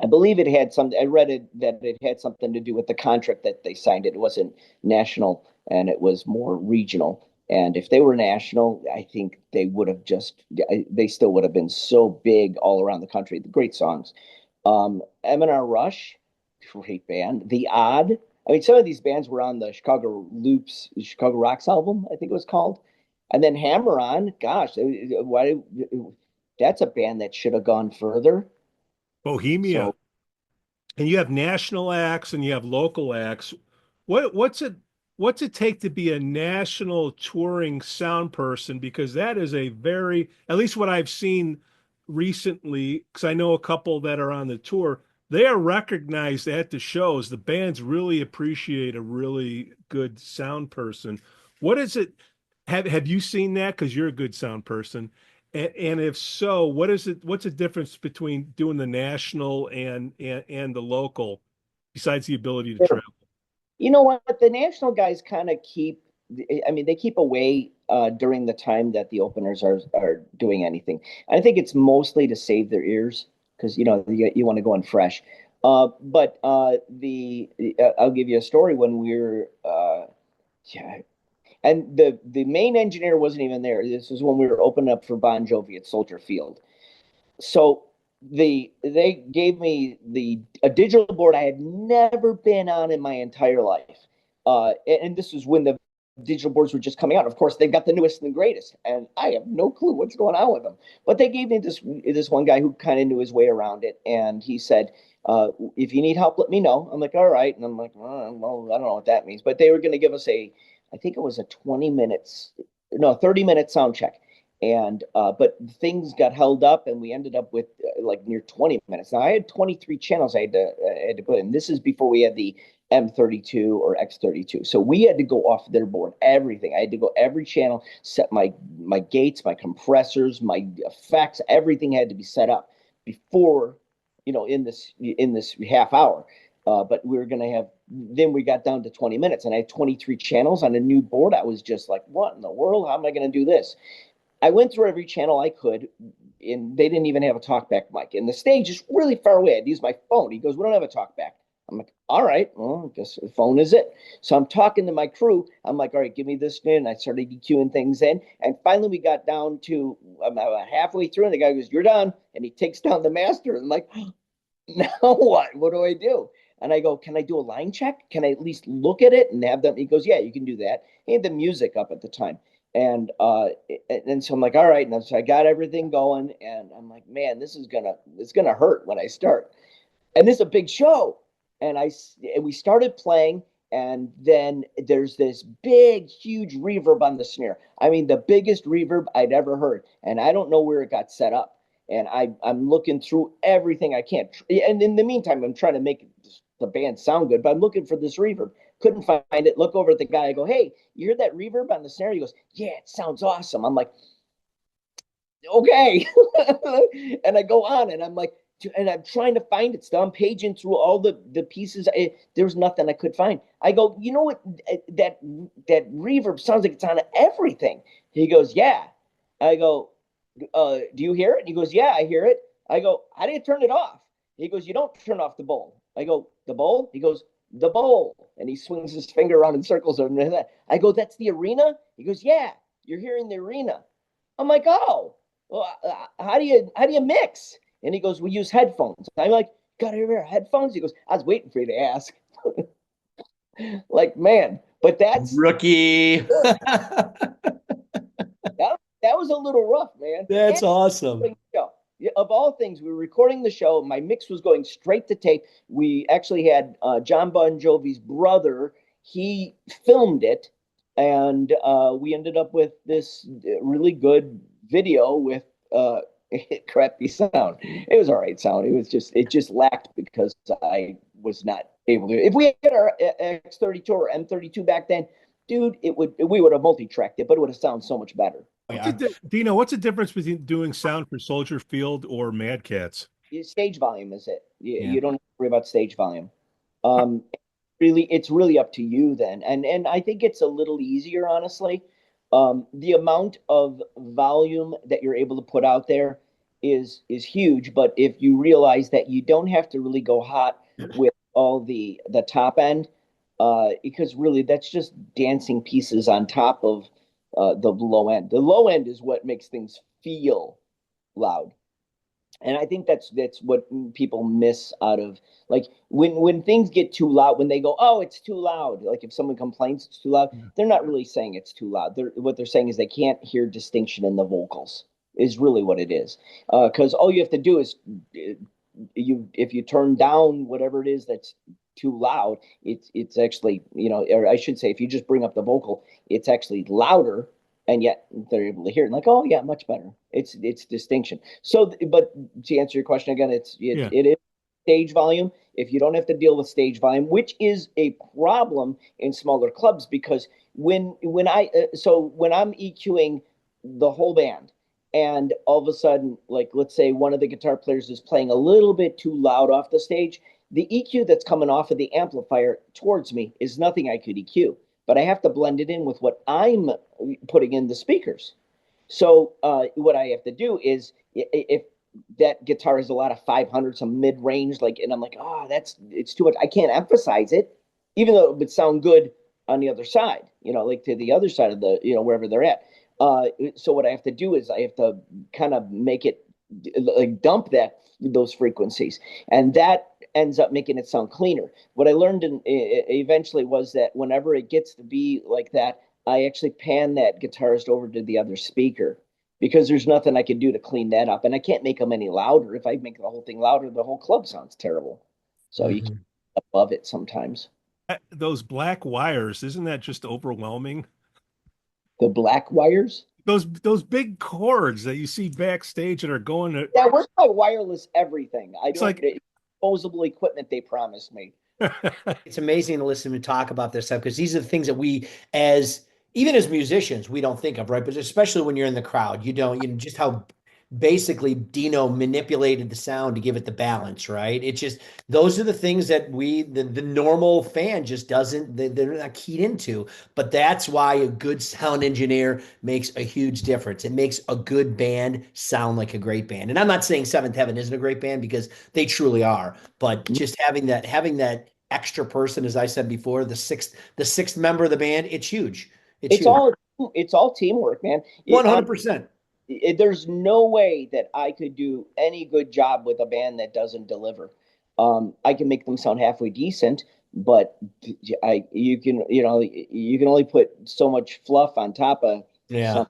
I believe it had some. I read that it had something to do with the contract that they signed. It wasn't national, and it was more regional. And if they were national, I think they would have they still would have been so big all around the country. The great songs. M&R Rush, great band. The Odd. I mean, some of these bands were on the Chicago Loops, Chicago Rocks album, I think it was called. And then Hammeron, gosh, why? That's a band that should have gone further. Bohemia. So And you have national acts and you have local acts. What's it take to be a national touring sound person? Because that is at least what I've seen recently, because I know a couple that are on the tour, they are recognized at the shows. The bands really appreciate a really good sound person. What is it? Have you seen that? Because you're a good sound person. And if so, what is it? What's the difference between doing the national and the local, besides the ability to travel? You know what? The national guys kind of keep. I mean, they keep away during the time that the openers are doing anything. I think it's mostly to save their ears because you want to go in fresh. But I'll give you a story when we were yeah, and the main engineer wasn't even there. This was when we were opening up for Bon Jovi at Soldier Field. So they gave me a digital board I had never been on in my entire life. And this was when the digital boards were just coming out. Of course, they've got the newest and the greatest, and I have no clue what's going on with them. But they gave me this one guy who kind of knew his way around it, and he said, "If you need help, let me know." I'm like, "All right," and I'm like, "Well, I don't know what that means," but they were going to give us I think it was a 30-minute sound check. And but things got held up, and we ended up with like near 20 minutes. Now I had 23 channels I had to put in. This is before we had the M32 or X32, so we had to go off their board. Everything I had to go every channel, set my gates, my compressors, my effects. Everything had to be set up before in this half hour. But we were going to have. Then we got down to 20 minutes, and I had 23 channels on a new board. I was just like, "What in the world? How am I going to do this?" I went through every channel I could, and they didn't even have a talkback mic. And the stage is really far away. I'd use my phone. He goes, "We don't have a talkback." I'm like, "All right, well, I guess the phone is it." So I'm talking to my crew. I'm like, "All right, give me this." And I started EQing things in. And finally, we got down to about halfway through, and the guy goes, "You're done." And he takes down the master. And I'm like, "Now what? What do I do?" And I go, "Can I do a line check? Can I at least look at it and have them?" He goes, "Yeah, you can do that." He had the music up at the time. And so I'm like, "All right." And so I got everything going, and I'm like, "Man, it's gonna hurt when I start." And this is a big show. And we started playing, and then there's this big, huge reverb on the snare. I mean, the biggest reverb I'd ever heard. And I don't know where it got set up. And I'm looking through everything I can. And in the meantime, I'm trying to make the band sound good, but I'm looking for this reverb. Couldn't find it. Look over at the guy. I go, "Hey, you hear that reverb on the snare?" He goes, "Yeah, it sounds awesome." I'm like, "Okay." And I go on, and I'm like, and I'm trying to find it still. I'm paging through all the pieces. There's nothing I could find. I go, "You know what? That reverb sounds like it's on everything." He goes, "Yeah." I go, "Do you hear it?" And he goes, "Yeah, I hear it." I go, "How do you turn it off?" He goes, "You don't turn off the bowl." I go, "The bowl?" He goes, "The bowl." And he swings his finger around in circles. I go, "That's the arena?" He goes, "Yeah, you're hearing the arena." I'm like, "Oh, well, how do you mix?" And he goes, "We use headphones." I'm like, "Got your headphones?" He goes, "I was waiting for you to ask." Like, man, but that's Rookie. that was a little rough, man. That's awesome. Of all things, we were recording the show. My mix was going straight to tape. We actually had John Bon Jovi's brother. He filmed it, and we ended up with this really good video with crappy sound. It was all right sound. It just lacked because I was not able to. If we had our X32 or M32 back then, dude, we would have multi-tracked it, but it would have sounded so much better. Dino, what's the difference between doing sound for Soldier Field or Madcats? Stage volume is it. Yeah. You don't have to worry about stage volume. It's really up to you then. And I think it's a little easier, honestly. The amount of volume that you're able to put out there is huge. But if you realize that you don't have to really go hot with all the top end, because really that's just dancing pieces on top of the low end. The low end is what makes things feel loud. And I think that's what people miss out of, like, when things get too loud, when they go, "Oh, it's too loud." Like if someone complains it's too loud, they're not really saying it's too loud. What they're saying is they can't hear distinction in the vocals is really what it is. Because all you have to do is if you turn down whatever it is that's too loud, it's actually, or I should say, if you just bring up the vocal, it's actually louder, and yet they're able to hear it. Like, "Oh yeah, much better." It's distinction. So, but to answer your question again, it is stage volume, if you don't have to deal with stage volume, which is a problem in smaller clubs, because when I'm EQing the whole band, and all of a sudden, like, let's say one of the guitar players is playing a little bit too loud off the stage, the EQ that's coming off of the amplifier towards me is nothing I could EQ, but I have to blend it in with what I'm putting in the speakers. So what I have to do is, if that guitar has a lot of 500, some mid-range, like, and I'm like, oh, it's too much. I can't emphasize it, even though it would sound good on the other side, like to the other side of the, wherever they're at. So what I have to do is I have to kind of make it, like, dump those frequencies, and that ends up making it sound cleaner. What I learned eventually was that whenever it gets to be like that, I actually pan that guitarist over to the other speaker, because there's nothing I can do to clean that up, and I can't make them any louder. If I make the whole thing louder, the whole club sounds terrible. So you can above it sometimes. Those black wires, isn't that just overwhelming? The black wires? Those big cords that you see backstage that are going to. Yeah, where's my wireless everything? It's like disposable equipment they promised me. It's amazing to listen to talk about this stuff, because these are the things that we, even as musicians, we don't think of, right? But especially when you're in the crowd, just how basically Dino manipulated the sound to give it the balance, right? It's just, those are the things that the normal fan just doesn't, they're not keyed into. But that's why a good sound engineer makes a huge difference. It makes a good band sound like a great band. And I'm not saying Seventh Heaven isn't a great band, because they truly are, but just having that extra person, as I said before, the sixth member of the band, it's huge. It's huge. It's all teamwork, man. 100%. There's no way that I could do any good job with a band that doesn't deliver. I can make them sound halfway decent, but you can only put so much fluff on top of something,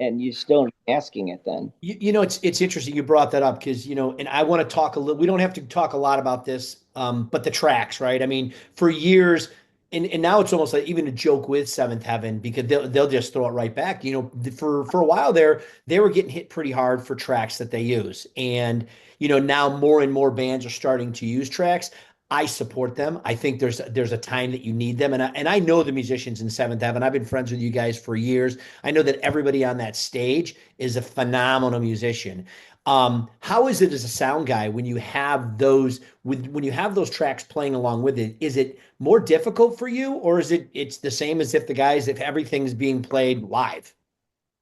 and you still asking it then. It's interesting you brought that up, because, and I want to talk a little, we don't have to talk a lot about this, but the tracks, right? I mean, for years, and now it's almost like even a joke with Seventh Heaven, because they'll just throw it right back. For a while there, they were getting hit pretty hard for tracks that they use. And, now more and more bands are starting to use tracks. I support them. I think there's a time that you need them. And I know the musicians in Seventh Heaven. I've been friends with you guys for years. I know that everybody on that stage is a phenomenal musician. How is it as a sound guy when you have those tracks playing along with it? Is it more difficult for you, or is it's the same as if everything's being played live?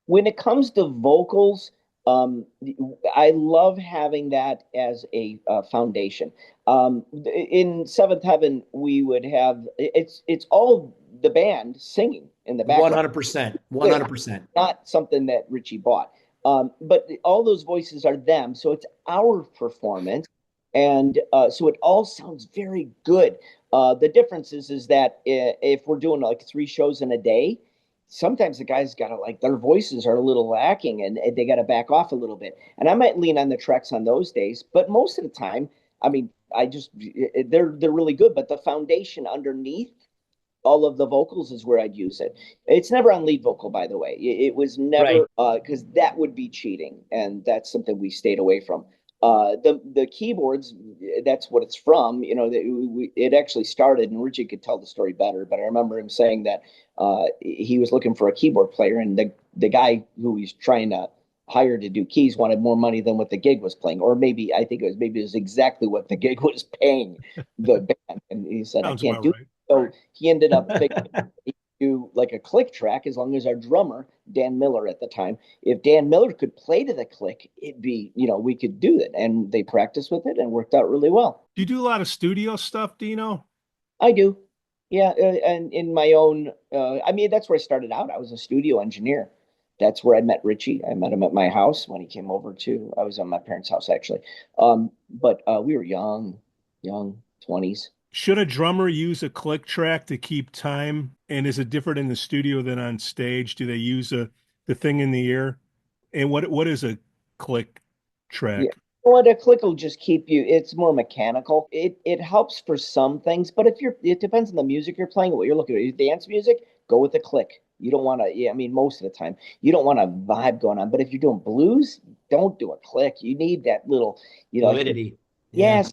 When it comes to vocals, I love having that as a foundation. In Seventh Heaven, we would have it's all the band singing in the background. 100%. 100%. Not something that Richie bought. But all those voices are them, so it's our performance, and so it all sounds very good. The difference is that if we're doing like 3 shows in a day, sometimes the guys gotta, like, their voices are a little lacking, and they gotta back off a little bit. And I might lean on the tracks on those days, but most of the time, I mean, they're really good. But the foundation underneath all of the vocals is where I'd use it. It's never on lead vocal, by the way. It was never, because that would be cheating, and that's something we stayed away from. The keyboards, that's what it's from. It actually started, and Richie could tell the story better, but I remember him saying that he was looking for a keyboard player, and the guy who he's trying to hire to do keys wanted more money than what the gig was playing, or maybe it was exactly what the gig was paying the band, and he said, Sounds I can't do right. it. So he ended up do like a click track, as long as our drummer, Dan Miller at the time, if Dan Miller could play to the click, it'd be, we could do it. And they practiced with it and worked out really well. Do you do a lot of studio stuff, Dino? I do. Yeah. And in my own, that's where I started out. I was a studio engineer. That's where I met Richie. I met him at my house when he came over I was at my parents' house, actually. But we were young 20s. Should a drummer use a click track to keep time? And is it different in the studio than on stage? Do they use the thing in the ear? And what is a click track? Yeah. Well, a click will just keep you. It's more mechanical. It helps for some things, but it depends on the music you're playing, what you're looking at. Dance music, go with the click. You don't want to. Yeah, I mean, most of the time, you don't want a vibe going on. But if you're doing blues, don't do a click. You need that little, fluidity. Yeah. Yes,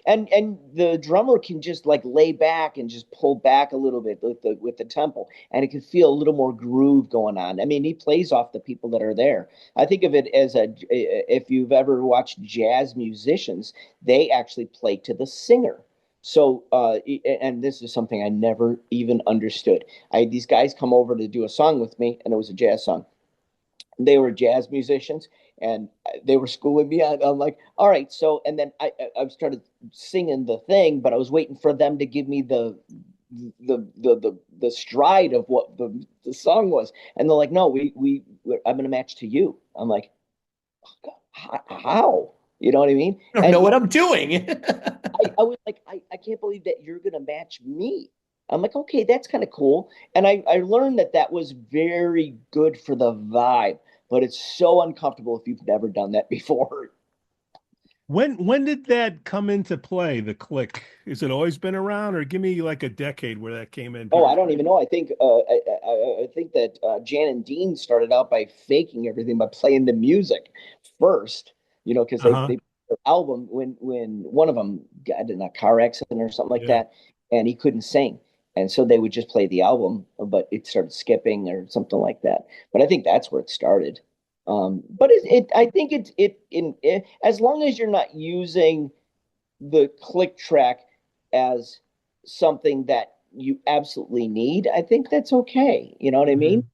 and the drummer can just like lay back and just pull back a little bit with the tempo, and it can feel a little more groove going on. I mean, he plays off the people that are there. I think of it as if you've ever watched jazz musicians, they actually play to the singer. So, and this is something I never even understood. I had these guys come over to do a song with me, and it was a jazz song. They were jazz musicians, and they were schooling me. I'm like, all right. So, and then I started singing the thing, but I was waiting for them to give me the stride of what the song was, and they're like, no, I'm gonna match to you. I'm like, how? You know what I mean? I don't And know what I'm doing. I was like, I can't believe that you're gonna match me. I'm like, okay, that's kind of cool. And I learned that that was very good for the vibe, but it's so uncomfortable if you've never done that before. When did that come into play, the click? Has it always been around, or give me like a decade where that came in? Oh, I don't even know. I think I think that Jan and Dean started out by faking everything by playing the music first, you know, because Uh-huh. they their album when one of them got in a car accident or something like Yeah. that, and he couldn't sing, and so they would just play the album, but it started skipping or something like that. But I think that's where it started. But I think as long as you're not using the click track as something that you absolutely need, I think that's okay. You know what I mean? Mhm.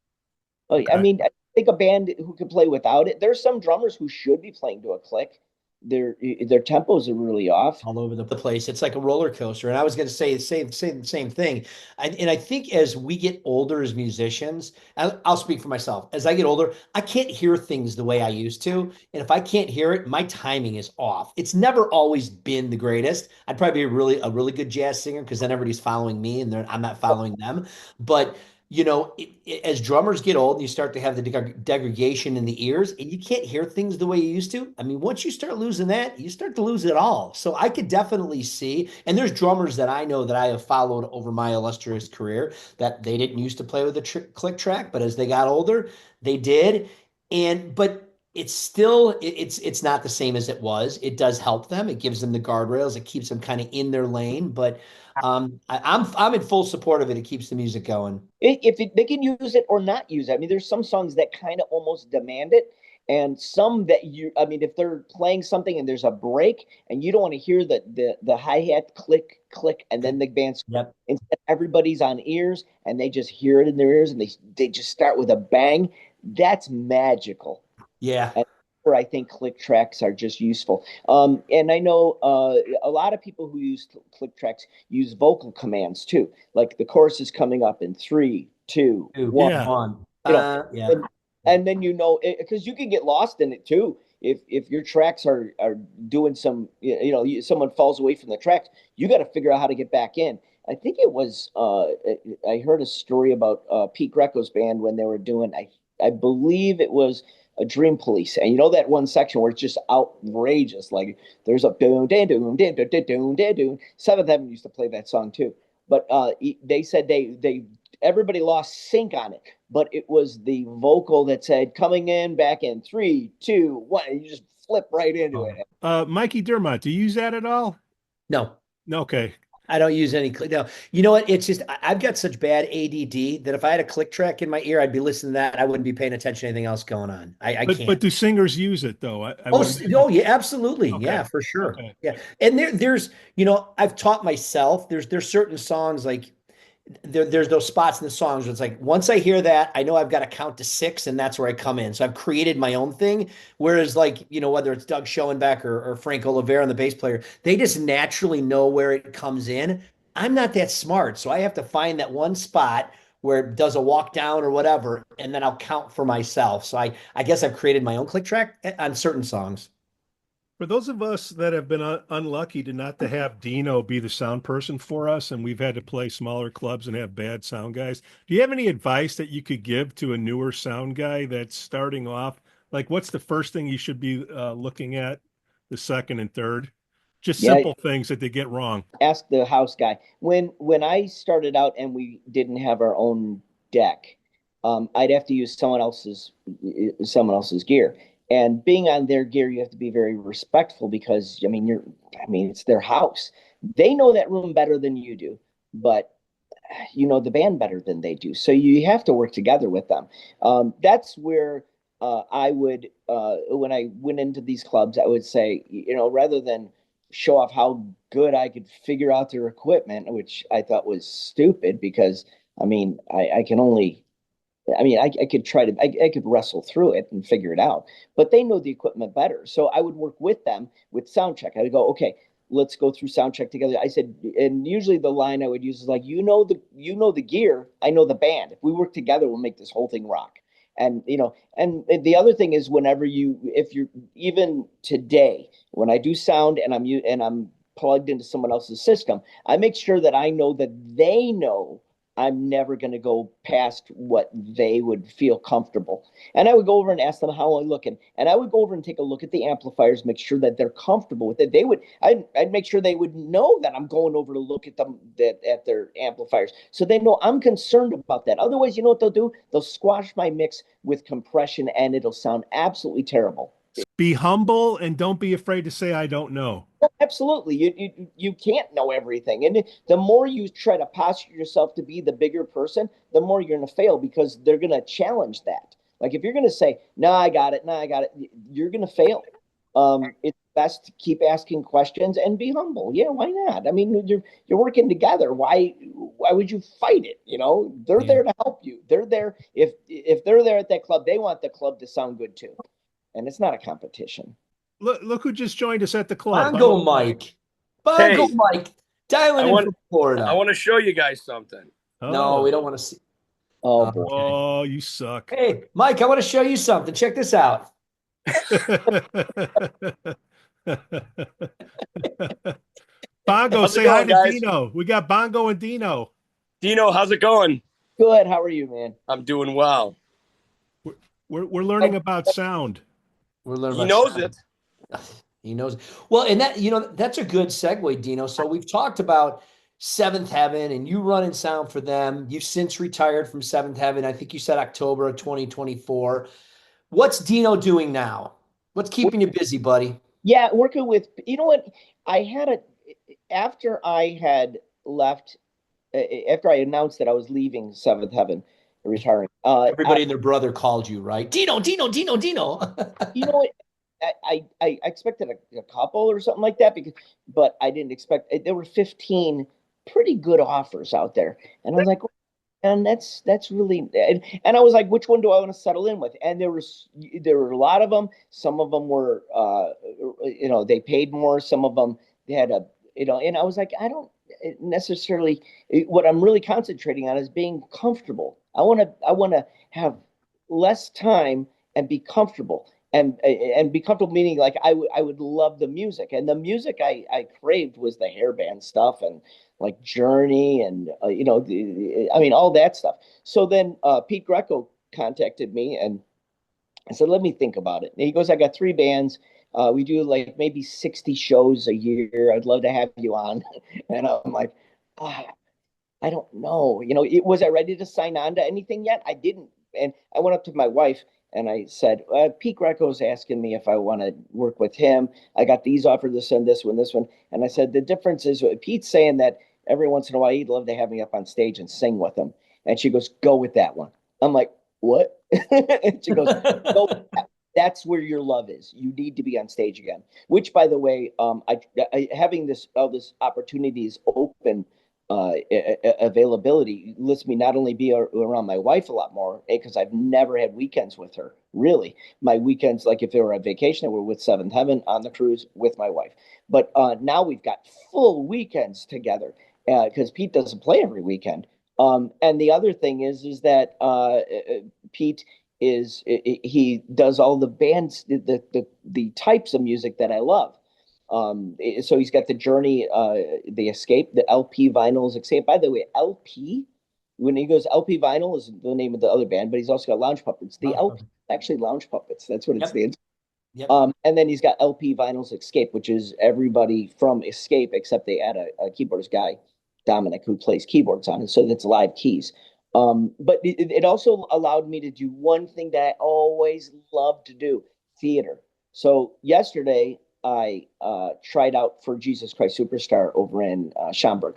I Okay. mean, I think a band who can play without it. There's some drummers who should be playing to a click. Their tempos are really off. All over the place. It's like a roller coaster. And I was going to say the same thing. And I think as we get older as musicians, I'll speak for myself. As I get older, I can't hear things the way I used to. And if I can't hear it, my timing is off. It's never always been the greatest. I'd probably be a really good jazz singer because then everybody's following me and I'm not following them. But as drummers get old and you start to have the degradation in the ears and you can't hear things the way you used to. I mean, once you start losing that, you start to lose it all. So I could definitely see, and there's drummers that I know that I have followed over my illustrious career that they didn't used to play with a click track, but as they got older, they did. But it's still it's not the same as it was. It does help them. It gives them the guardrails. It keeps them kind of in their lane. But I'm in full support of it. It keeps the music going. They can use it or not use it. I mean, there's some songs that kind of almost demand it, and some that I mean, if they're playing something and there's a break and you don't want to hear the hi hat click click and then the band's Yep. instead everybody's on ears and they just hear it in their ears and they just start with a bang. That's magical. Yeah. And where I think click tracks are just useful. And I know a lot of people who use click tracks use vocal commands too. Like the chorus is coming up in three, two, Two, one. Yeah. one. You know, Yeah. and then because you can get lost in it too. If your tracks are doing some someone falls away from the tracks, you got to figure out how to get back in. I think it was I heard a story about Pete Greco's band when they were doing I believe it was a Dream Police, and you know that one section where it's just outrageous. Like there's a doom doom doom doom doom doom doom doom. Seventh Heaven used to play that song too, but they said they everybody lost sync on it, but it was the vocal that said coming in back in three two one, and you just flip right into Oh. it. Mikey Dermont, do you use that at all? No, Okay. I don't use any click. No, you know what? It's just I've got such bad ADD that if I had a click track in my ear, I'd be listening to that. I wouldn't be paying attention to anything else going on. I But can't. do singers use it though? I Oh, would imagine. oh yeah, absolutely. Okay. Yeah, for sure. Okay. Yeah. And there's I've taught myself, there's certain songs like there's those spots in the songs where it's like once I hear that, I know I've got to count to six, and that's where I come in. So I've created my own thing. Whereas, like, whether it's Doug Schoenbeck or Frank Oliveira, and the bass player, they just naturally know where it comes in. I'm not that smart, so I have to find that one spot where it does a walk down or whatever, and then I'll count for myself. So I guess I've created my own click track on certain songs. For those of us that have been unlucky to not to have Dino be the sound person for us, and we've had to play smaller clubs and have bad sound guys, do you have any advice that you could give to a newer sound guy that's starting off? Like, what's the first thing you should be looking at, the second and third? Just Yeah, simple things that they get wrong. ask the house guy. When I started out and we didn't have our own deck, I'd have to use someone else's gear. And being on their gear, you have to be very respectful because it's their house. They know that room better than you do, but you know the band better than they do. So you have to work together with them. That's where I would, when I went into these clubs, I would say, rather than show off how good I could figure out their equipment, which I thought was stupid because, I can only, I could try to, I could wrestle through it and figure it out, but they know the equipment better. So I would work with them with sound check. I would go, okay, let's go through sound check together. I said, and usually the line I would use is like, the gear, I know the band. If we work together, we'll make this whole thing rock. And, and the other thing is if you're even today, when I do sound and I'm plugged into someone else's system, I make sure that I know that they know I'm never going to go past what they would feel comfortable. And I would go over and ask them how I'm looking. And I would go over and take a look at the amplifiers, make sure that they're comfortable with it. I'd make sure they would know that I'm going over to look at them, at their amplifiers. So they know I'm concerned about that. Otherwise, you know what they'll do? They'll squash my mix with compression and it'll sound absolutely terrible. Be humble and don't be afraid to say, I don't know. Absolutely. You can't know everything. And the more you try to posture yourself to be the bigger person, the more you're going to fail because they're going to challenge that. Like if you're going to say, no, I got it. You're going to fail. It's best to keep asking questions and be humble. Yeah, why not? I mean, you're working together. Why would you fight it? They're there to help you. They're there. If they're there at that club, they want the club to sound good too. And it's not a competition. Look who just joined us at the club. Bongo Mike. Bongo Mike. Dialing in from Florida. I want to show you guys something. Oh. No, we don't want to see. Oh, boy. Oh, you suck. Hey, Mike, I want to show you something. Check this out. Bongo, say hi to Dino. We got Bongo and Dino. Dino, how's it going? Good. How are you, man? I'm doing well. We're learning about sound. We're learning. He knows it. He knows. Well, and that's a good segue, Dino. So we've talked about Seventh Heaven and you running sound for them. You've since retired from Seventh Heaven. I think you said October of 2024. What's Dino doing now? What's keeping you busy, buddy? Yeah, working with, what? After I had left, after I announced that I was leaving Seventh Heaven, retiring. Everybody and their brother called you, right? Dino. You know what? I expected a couple or something like that but I didn't expect. There were 15 pretty good offers out there, and I was like, and that's really. And I was like, which one do I want to settle in with? And there were a lot of them. Some of them were, they paid more. Some of them they had and I was like, I don't necessarily. What I'm really concentrating on is being comfortable. I want to have less time and be comfortable. And be comfortable, meaning like I would love the music, and the music I craved was the hairband stuff and like Journey and all that stuff. So then Pete Greco contacted me and I said, let me think about it. And he goes, I got 3 bands. We do like maybe 60 shows a year. I'd love to have you on. And I'm like, I don't know. Was I ready to sign on to anything yet? I didn't. And I went up to my wife and I said, Pete Greco's asking me if I want to work with him. I got these offers, this one. And I said, the difference is Pete's saying that every once in a while he'd love to have me up on stage and sing with him. And she goes, go with that one. I'm like, what? And she goes, go with that. That's where your love is. You need to be on stage again. Which, by the way, having all this opportunities open availability lets me not only be around my wife a lot more because I've never had weekends with her. Really, my weekends, like if they were on vacation, we're with Seventh Heaven on the cruise with my wife. But now we've got full weekends together because Pete doesn't play every weekend. And the other thing is that Pete he does all the bands, the types of music that I love. So he's got the Journey, the Escape, the LP vinyls, Escape. By the way, LP, when he goes LP vinyl is the name of the other band, but he's also got Lounge Puppets. The LP actually Lounge Puppets. That's what it stands. Yep. And then he's got LP vinyls Escape, which is everybody from Escape except they add a keyboardist guy, Dominic, who plays keyboards on it. So that's live keys. But it also allowed me to do one thing that I always loved to do. theater. So yesterday I tried out for Jesus Christ Superstar over in Schaumburg.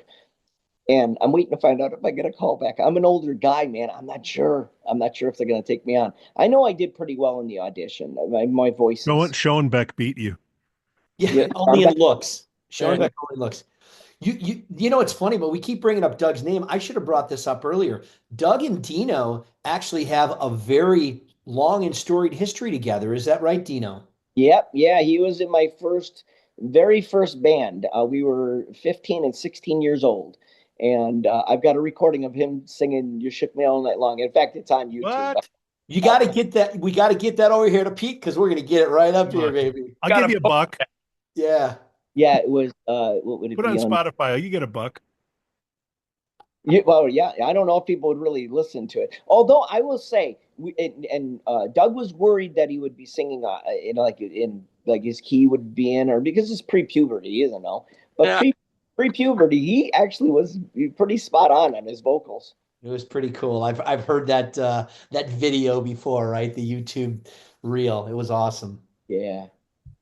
And I'm waiting to find out if I get a call back. I'm an older guy, man. I'm not sure. I'm not sure if they're going to take me on. I know I did pretty well in the audition. My voice is. Schoenbeck beat you. Yeah, Yeah, only I'm in looks. Schoenbeck only looks. You know, it's funny, but we keep bringing up Doug's name. I should have brought this up earlier. Doug and Dino actually have a very long and storied history together. Is that right, Dino? Yep. Yeah. He was in my very first band. We were 15 and 16 years old. And I've got a recording of him singing "You Shook Me All Night Long." In fact, it's on YouTube. What? You got to get that. We got to get that over here to Pete because we're going to get it right up here, baby. I'll give you a buck. Yeah. Yeah, it was. What would it Put be on Spotify. You get a buck. Well, yeah, I don't know if people would really listen to it. Although I will say, Doug was worried that he would be singing, like his key would be in, or because it's pre-puberty, you know. But Yeah. pre-puberty, he actually was pretty spot on his vocals. It was pretty cool. I've heard that that video before, right? The YouTube reel. It was awesome. Yeah,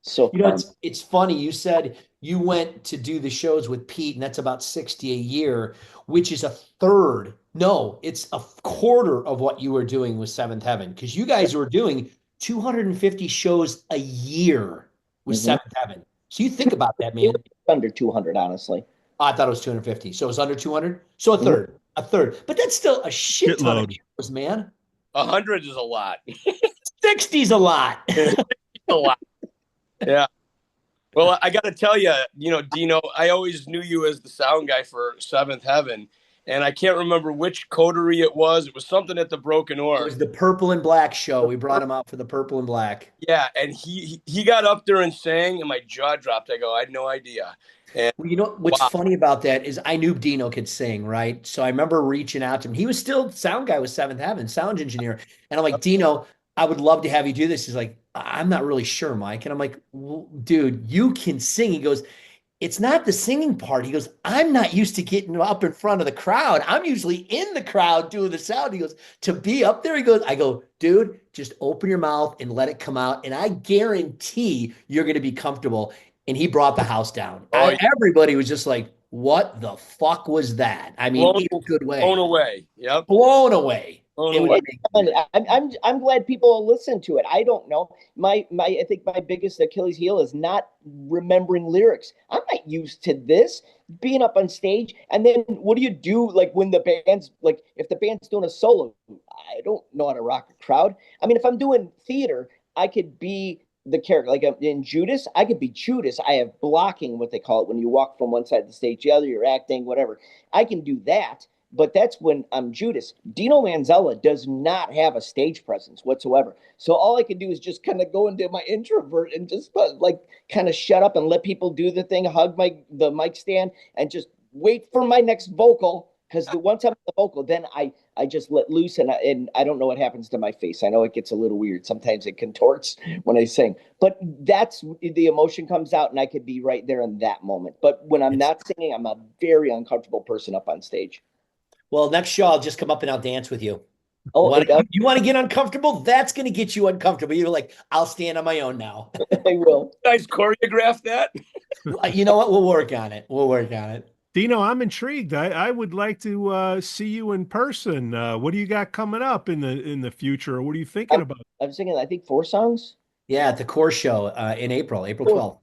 so You know, fun. it's funny. You said you went to do the shows with Pete, and that's about 60 a year, which is a third. No, it's a quarter of what you were doing with Seventh Heaven, because you guys were doing 250 shows a year with Seventh Heaven. So you think about that, man. It was under 200, honestly. I thought it was 250. So it was under 200. So a third. A third. But that's still a shit ton of shows, man. 100 is a lot. 60's a lot. A lot. Yeah. Well, I got to tell you, Dino, I always knew you as the sound guy for Seventh Heaven, and I can't remember which coterie it was. It was something at the Broken Oar. It was the Purple and Black show. We brought him out for the Purple and Black. Yeah, and he got up there and sang, and my jaw dropped. I go, I had no idea. And Well, you know what's funny about that is I knew Dino could sing, right? So I remember reaching out to him. He was still sound guy with Seventh Heaven, sound engineer. And I'm like, Dino, I would love to have you do this. He's like, I'm not really sure, Mike. And I'm like, well, dude, you can sing. He goes, it's not the singing part. He goes, I'm not used to getting up in front of the crowd. I'm usually in the crowd doing the sound. He goes, to be up there, he goes, I go, dude, just open your mouth and let it come out. And I guarantee you're going to be comfortable. And he brought the house down. Oh, yeah. Everybody was just like, what the fuck was that? I mean, in a good way. blown away. Yep. Blown away. Blown It away. was- I'm glad people listen to it. I don't know. I think my biggest Achilles heel is not remembering lyrics. I'm not used to this being up on stage. And then what do you do like when the band's like if the band's doing a solo? I don't know how to rock a crowd. I mean, if I'm doing theater, I could be the character. Like in Judas, I could be Judas. I have blocking, what they call it, when you walk from one side of the stage to the other, you're acting, whatever. I can do that. But that's when I'm Judas. Dino Manzella does not have a stage presence whatsoever. So all I can do is just kind of go into my introvert and just kind of shut up and let people do the thing, hug the mic stand, and just wait for my next vocal. Because once I'm the vocal, then I just let loose and I don't know what happens to my face. I know it gets a little weird. Sometimes it contorts when I sing. But that's the emotion comes out and I could be right there in that moment. But when I'm not singing, I'm a very uncomfortable person up on stage. Well, next show, I'll just come up and I'll dance with you. Oh, You want to get uncomfortable? That's going to get you uncomfortable. You're like, I'll stand on my own now. I will. Guys, choreograph that. You know what? We'll work on it. We'll work on it. Dino, I'm intrigued. I would like to see you in person. What do you got coming up in the future? What are you thinking about? I'm singing, I think, 4 songs. Yeah, at the Core Show in April 12th.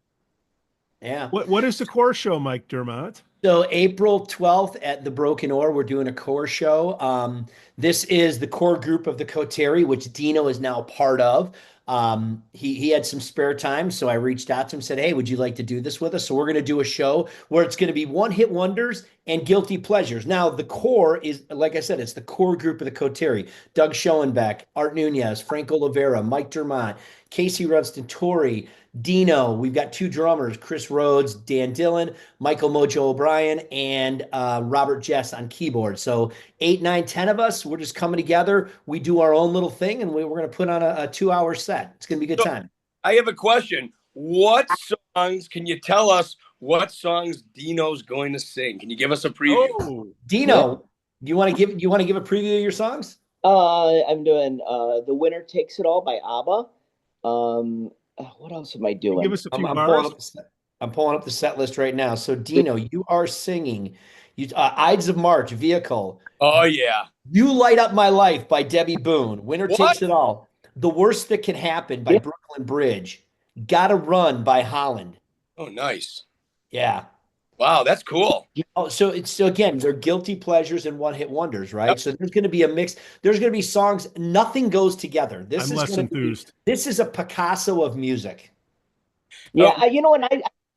Yeah. What is the core show, Mike Dermont? So April 12th at the Broken Oar, we're doing a core show. This is the core group of the Coterie, which Dino is now part of. He had some spare time, so I reached out to him and said, hey, would you like to do this with us? So we're going to do a show where it's going to be one-hit wonders and guilty pleasures. Now, the core is, like I said, it's the core group of the Coterie. Doug Schoenbeck, Art Nunez, Frank Oliveira, Mike Dermont, Casey Revstentori, Dino. We've got 2 drummers, Chris Rhodes, Dan Dillon, Michael Mojo O'Brien, and Robert Jess on keyboard. So 8, 9, 10 of us, we're just coming together. We do our own little thing, and we're going to put on a 2-hour set. It's going to be a good time. I have a question. What songs, can you tell us what songs Dino's going to sing? Can you give us a preview? Oh, Dino, you want to give a preview of your songs? I'm doing The Winner Takes It All by ABBA. What else am I Give doing? us a I'm, few I'm pulling bars. up. I'm pulling up the set list right now. So Dino, you are singing. You Ides of March, Vehicle. Oh yeah. You Light Up My Life by Debbie Boone. Winner What? Takes It All. The Worst That Can Happen by Yeah. Brooklyn Bridge. Gotta Run by Holland. Oh, nice. Yeah. Wow, that's cool. Oh, so again, they're guilty pleasures and one hit wonders, right? Yep. So there's going to be a mix. There's going to be songs. Nothing goes together. This I'm is less going to be. enthused. This is a Picasso of music. Yeah, Oh. you know, and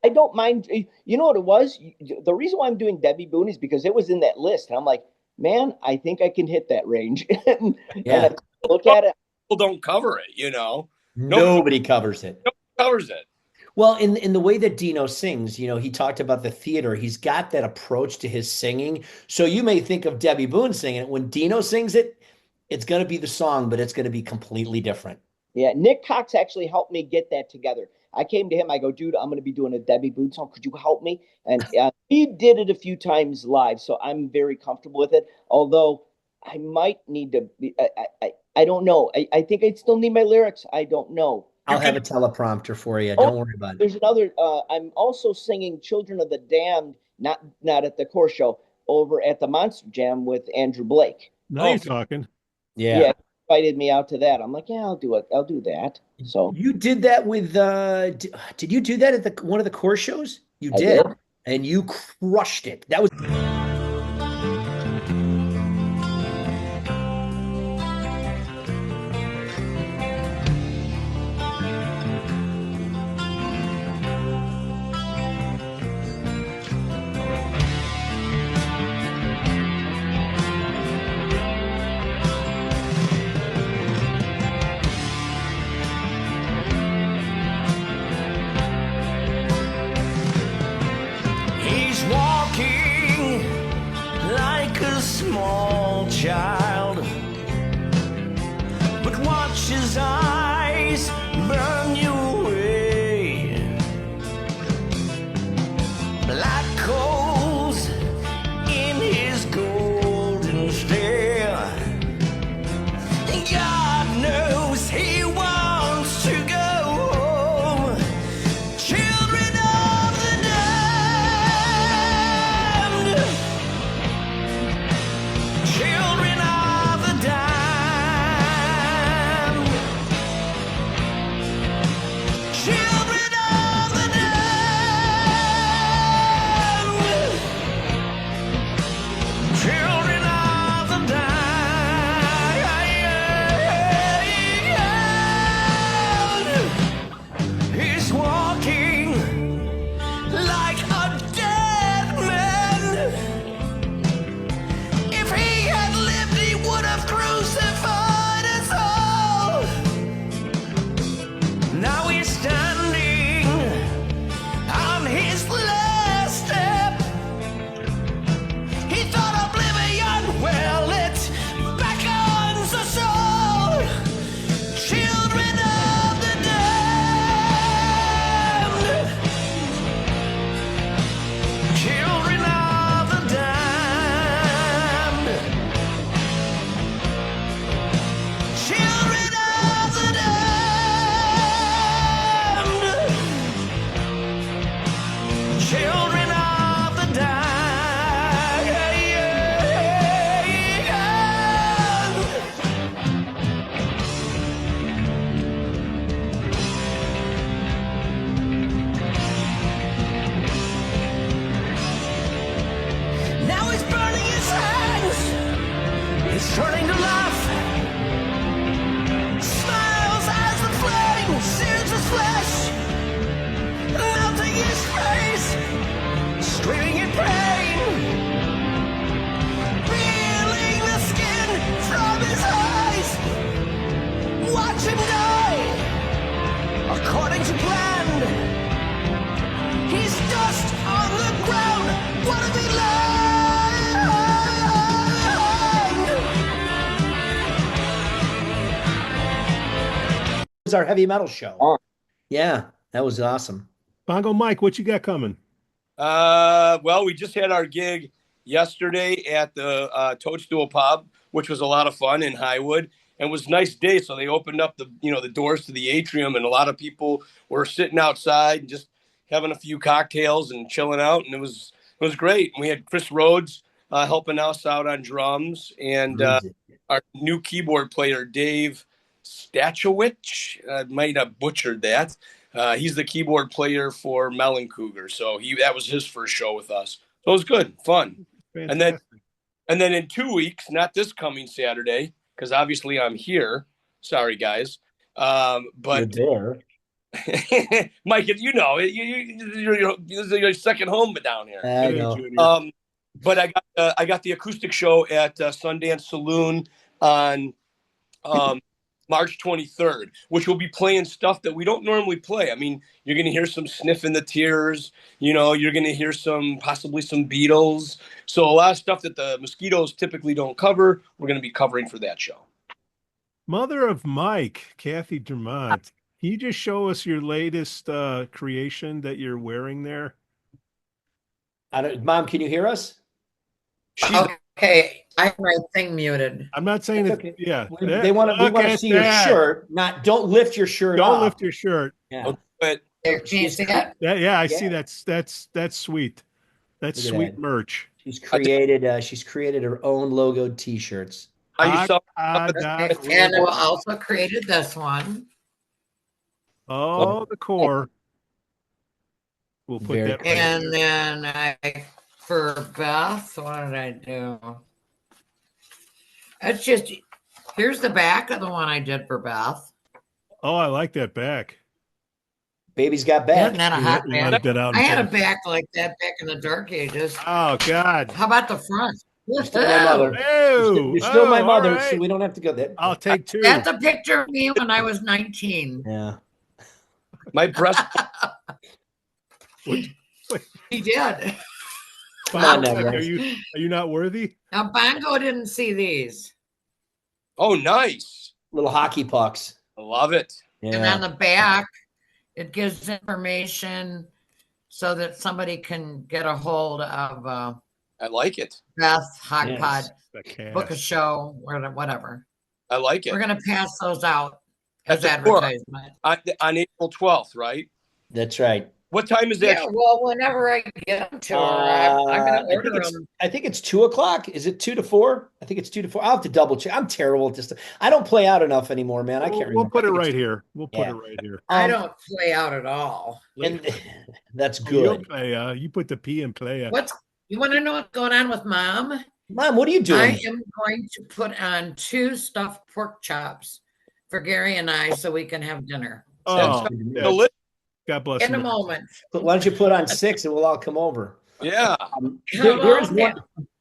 I don't mind. You know what it was? The reason why I'm doing Debbie Boone is because it was in that list, and I'm like, man, I think I can hit that range. and Yeah. I look at it. People don't cover it, you know. Nobody covers it. Covers it. Well, in the way that Dino sings, you know, he talked about the theater. He's got that approach to his singing. So you may think of Debbie Boone singing it. When Dino sings it, it's going to be the song, but it's going to be completely different. Yeah, Nick Cox actually helped me get that together. I came to him. I go, dude, I'm going to be doing a Debbie Boone song. Could you help me? And he did it a few times live, so I'm very comfortable with it. Although I might need to be, I don't know. I think I still need my lyrics. I don't know. I'll have a teleprompter for you. Don't worry about it. There's another. I'm also singing "Children of the Damned," not at the core show, over at the Monster Jam with Andrew Blake. Now you're talking. Yeah. Invited me out to that. I'm like, yeah, I'll do it. I'll do that. So You did that with did you do that at one of the core shows? You I did. did. And you crushed it. That was He's walking like a small child, but watch his eyes burn you away. Black coals in his golden stare. God knows he wants to go home. Children of the damned. Children of the damned. Children of the damned. Children of the damned. He's walking like a dead man. If he had lived, he would have crucified us all. Now he's standing on his last step. He thought oblivion, well, it beckons us all. Children of the damned. Children of the damned. Children of the damned. Children of the damned. Now he's burning his hands. He's turning to laugh. Smiles as the flame sears his flesh, melting his face, screaming in pain, peeling the skin from his eyes. Watch him die according to plan. He's dust on the ground. What have he learned? was our heavy metal show. Oh. Yeah, that was awesome. Bongo Mike, what you got coming? Well, we just had our gig yesterday at the Toadstool Pub, which was a lot of fun in Highwood. and it was a nice day. So they opened up the doors to the atrium, and a lot of people were sitting outside and just having a few cocktails and chilling out. And it was great. And we had Chris Rhodes helping us out on drums, and our new keyboard player, Dave Stachowicz, might have butchered that. He's the keyboard player for Melon Cougar. So that was his first show with us. So it was good, fun. Fantastic. And then in 2 weeks, not this coming Saturday, because obviously I'm here. Sorry, guys. But you're there. Mike, you're your second home down here. I know. But I got the acoustic show at Sundance Saloon on March 23rd, which will be playing stuff that we don't normally play. I mean, you're going to hear some Sniffin' the Tears, you're going to hear possibly some Beatles. So a lot of stuff that the Mosquitos typically don't cover, we're going to be covering for that show. Mother of Mike, Cathy Dermont, can you just show us your latest creation that you're wearing there? Mom, can you hear us? Okay, I have my thing muted. I'm not saying That's it. okay. Yeah, We want to see your shirt. Don't lift your shirt. Don't off. lift your shirt. Yeah. But Can you see that? Yeah, I see. That's sweet. That's Look at sweet that. merch. She's created her own logoed T-shirts. And I also created this one. Oh, the core. We'll put that. Right and here. then for Beth, what did I do? It's just here's the back of the one I did for Beth. Oh, I like that back. Baby's got back. Isn't that a hot back? Get out I had a back like that back in the dark ages. Oh God! How about the front? You're still my mother. You're still my mother, right. so we don't have to go there. I'll take two. That's a picture of me when I was 19. Yeah. my breast. He did. Come on now, Are guys. you not worthy? Now Bongo didn't see these. Oh, nice. Little hockey pucks. I love it. And Yeah. on the back, it gives information so that somebody can get a hold of I like it. Beth, Hogpod, Yes. book a show, or whatever. I like it. We're going to pass those out as That's a tour. advertisement. On April 12th, right? That's right. What time is that? Yeah, well, whenever I get them to her, I'm going to order them. I think it's 2:00. Is it 2 to 4? I think it's 2 to 4. I'll have to double check. I'm terrible at this stuff. I don't play out enough anymore, man. I can't remember. We'll put it I think right it's- here. We'll put Yeah. it right here. I don't play out at all. And that's You'll good. play, you put the P in play. You want to know what's going on with Mom? Mom, what are you doing? I am going to put on 2 stuffed pork chops for Gary and I so we can have dinner. Oh, Delicious. God bless In a him. moment. Why don't you put on 6 and we'll all come over? Yeah. Here's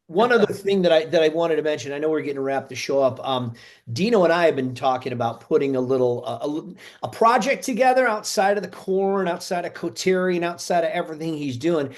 one other thing that I wanted to mention. I know we're getting to wrap the show up. Dino and I have been talking about putting a project together outside of the corn, outside of Coterie, and outside of everything he's doing.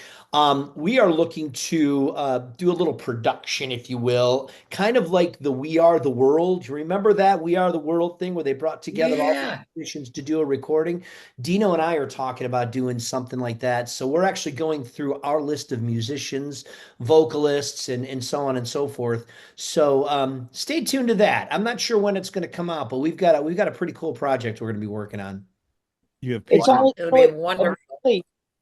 We are looking to do a little production, if you will, kind of like the We Are the World. You remember that We Are the World thing where they brought together all the musicians to do a recording? Dino and I are talking about doing something like that. So we're actually going through our list of musicians, vocalists, and so on and so forth. So stay tuned to that. I'm not sure when it's going to come out, but we've got a pretty cool project we're going to be working on. You have It's all It'll be wonderful.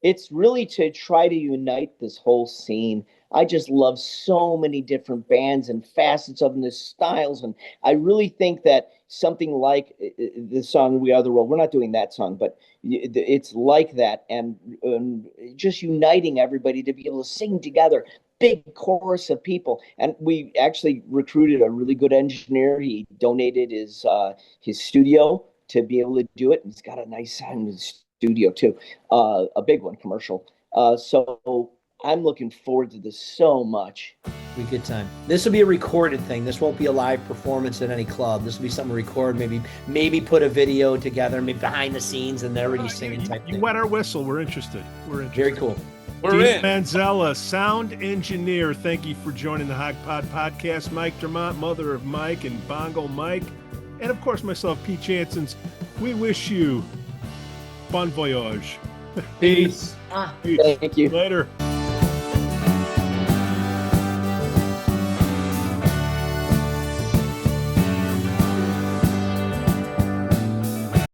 It's really to try to unite this whole scene. I just love so many different bands and facets of them, the styles, and I really think that something like the song "We Are the World." We're not doing that song, but it's like that, and just uniting everybody to be able to sing together. Big chorus of people, and we actually recruited a really good engineer. He donated his studio to be able to do it. He's got a nice sound studio too, a big one, commercial. So I'm looking forward to this so much. Be a good time. This will be a recorded thing. This won't be a live performance at any club. This will be something recorded. Maybe put a video together, maybe behind the scenes, and they're already singing type You thing. wet our whistle. We're interested. Very cool. We're Dino in. Manzella, sound engineer. Thank you for joining the Hogpod podcast. Mike Dermont, mother of Mike, and Bongo Mike, and of course myself, Pete Jansons. We wish you bon voyage. Peace. Peace. Thank you. Later.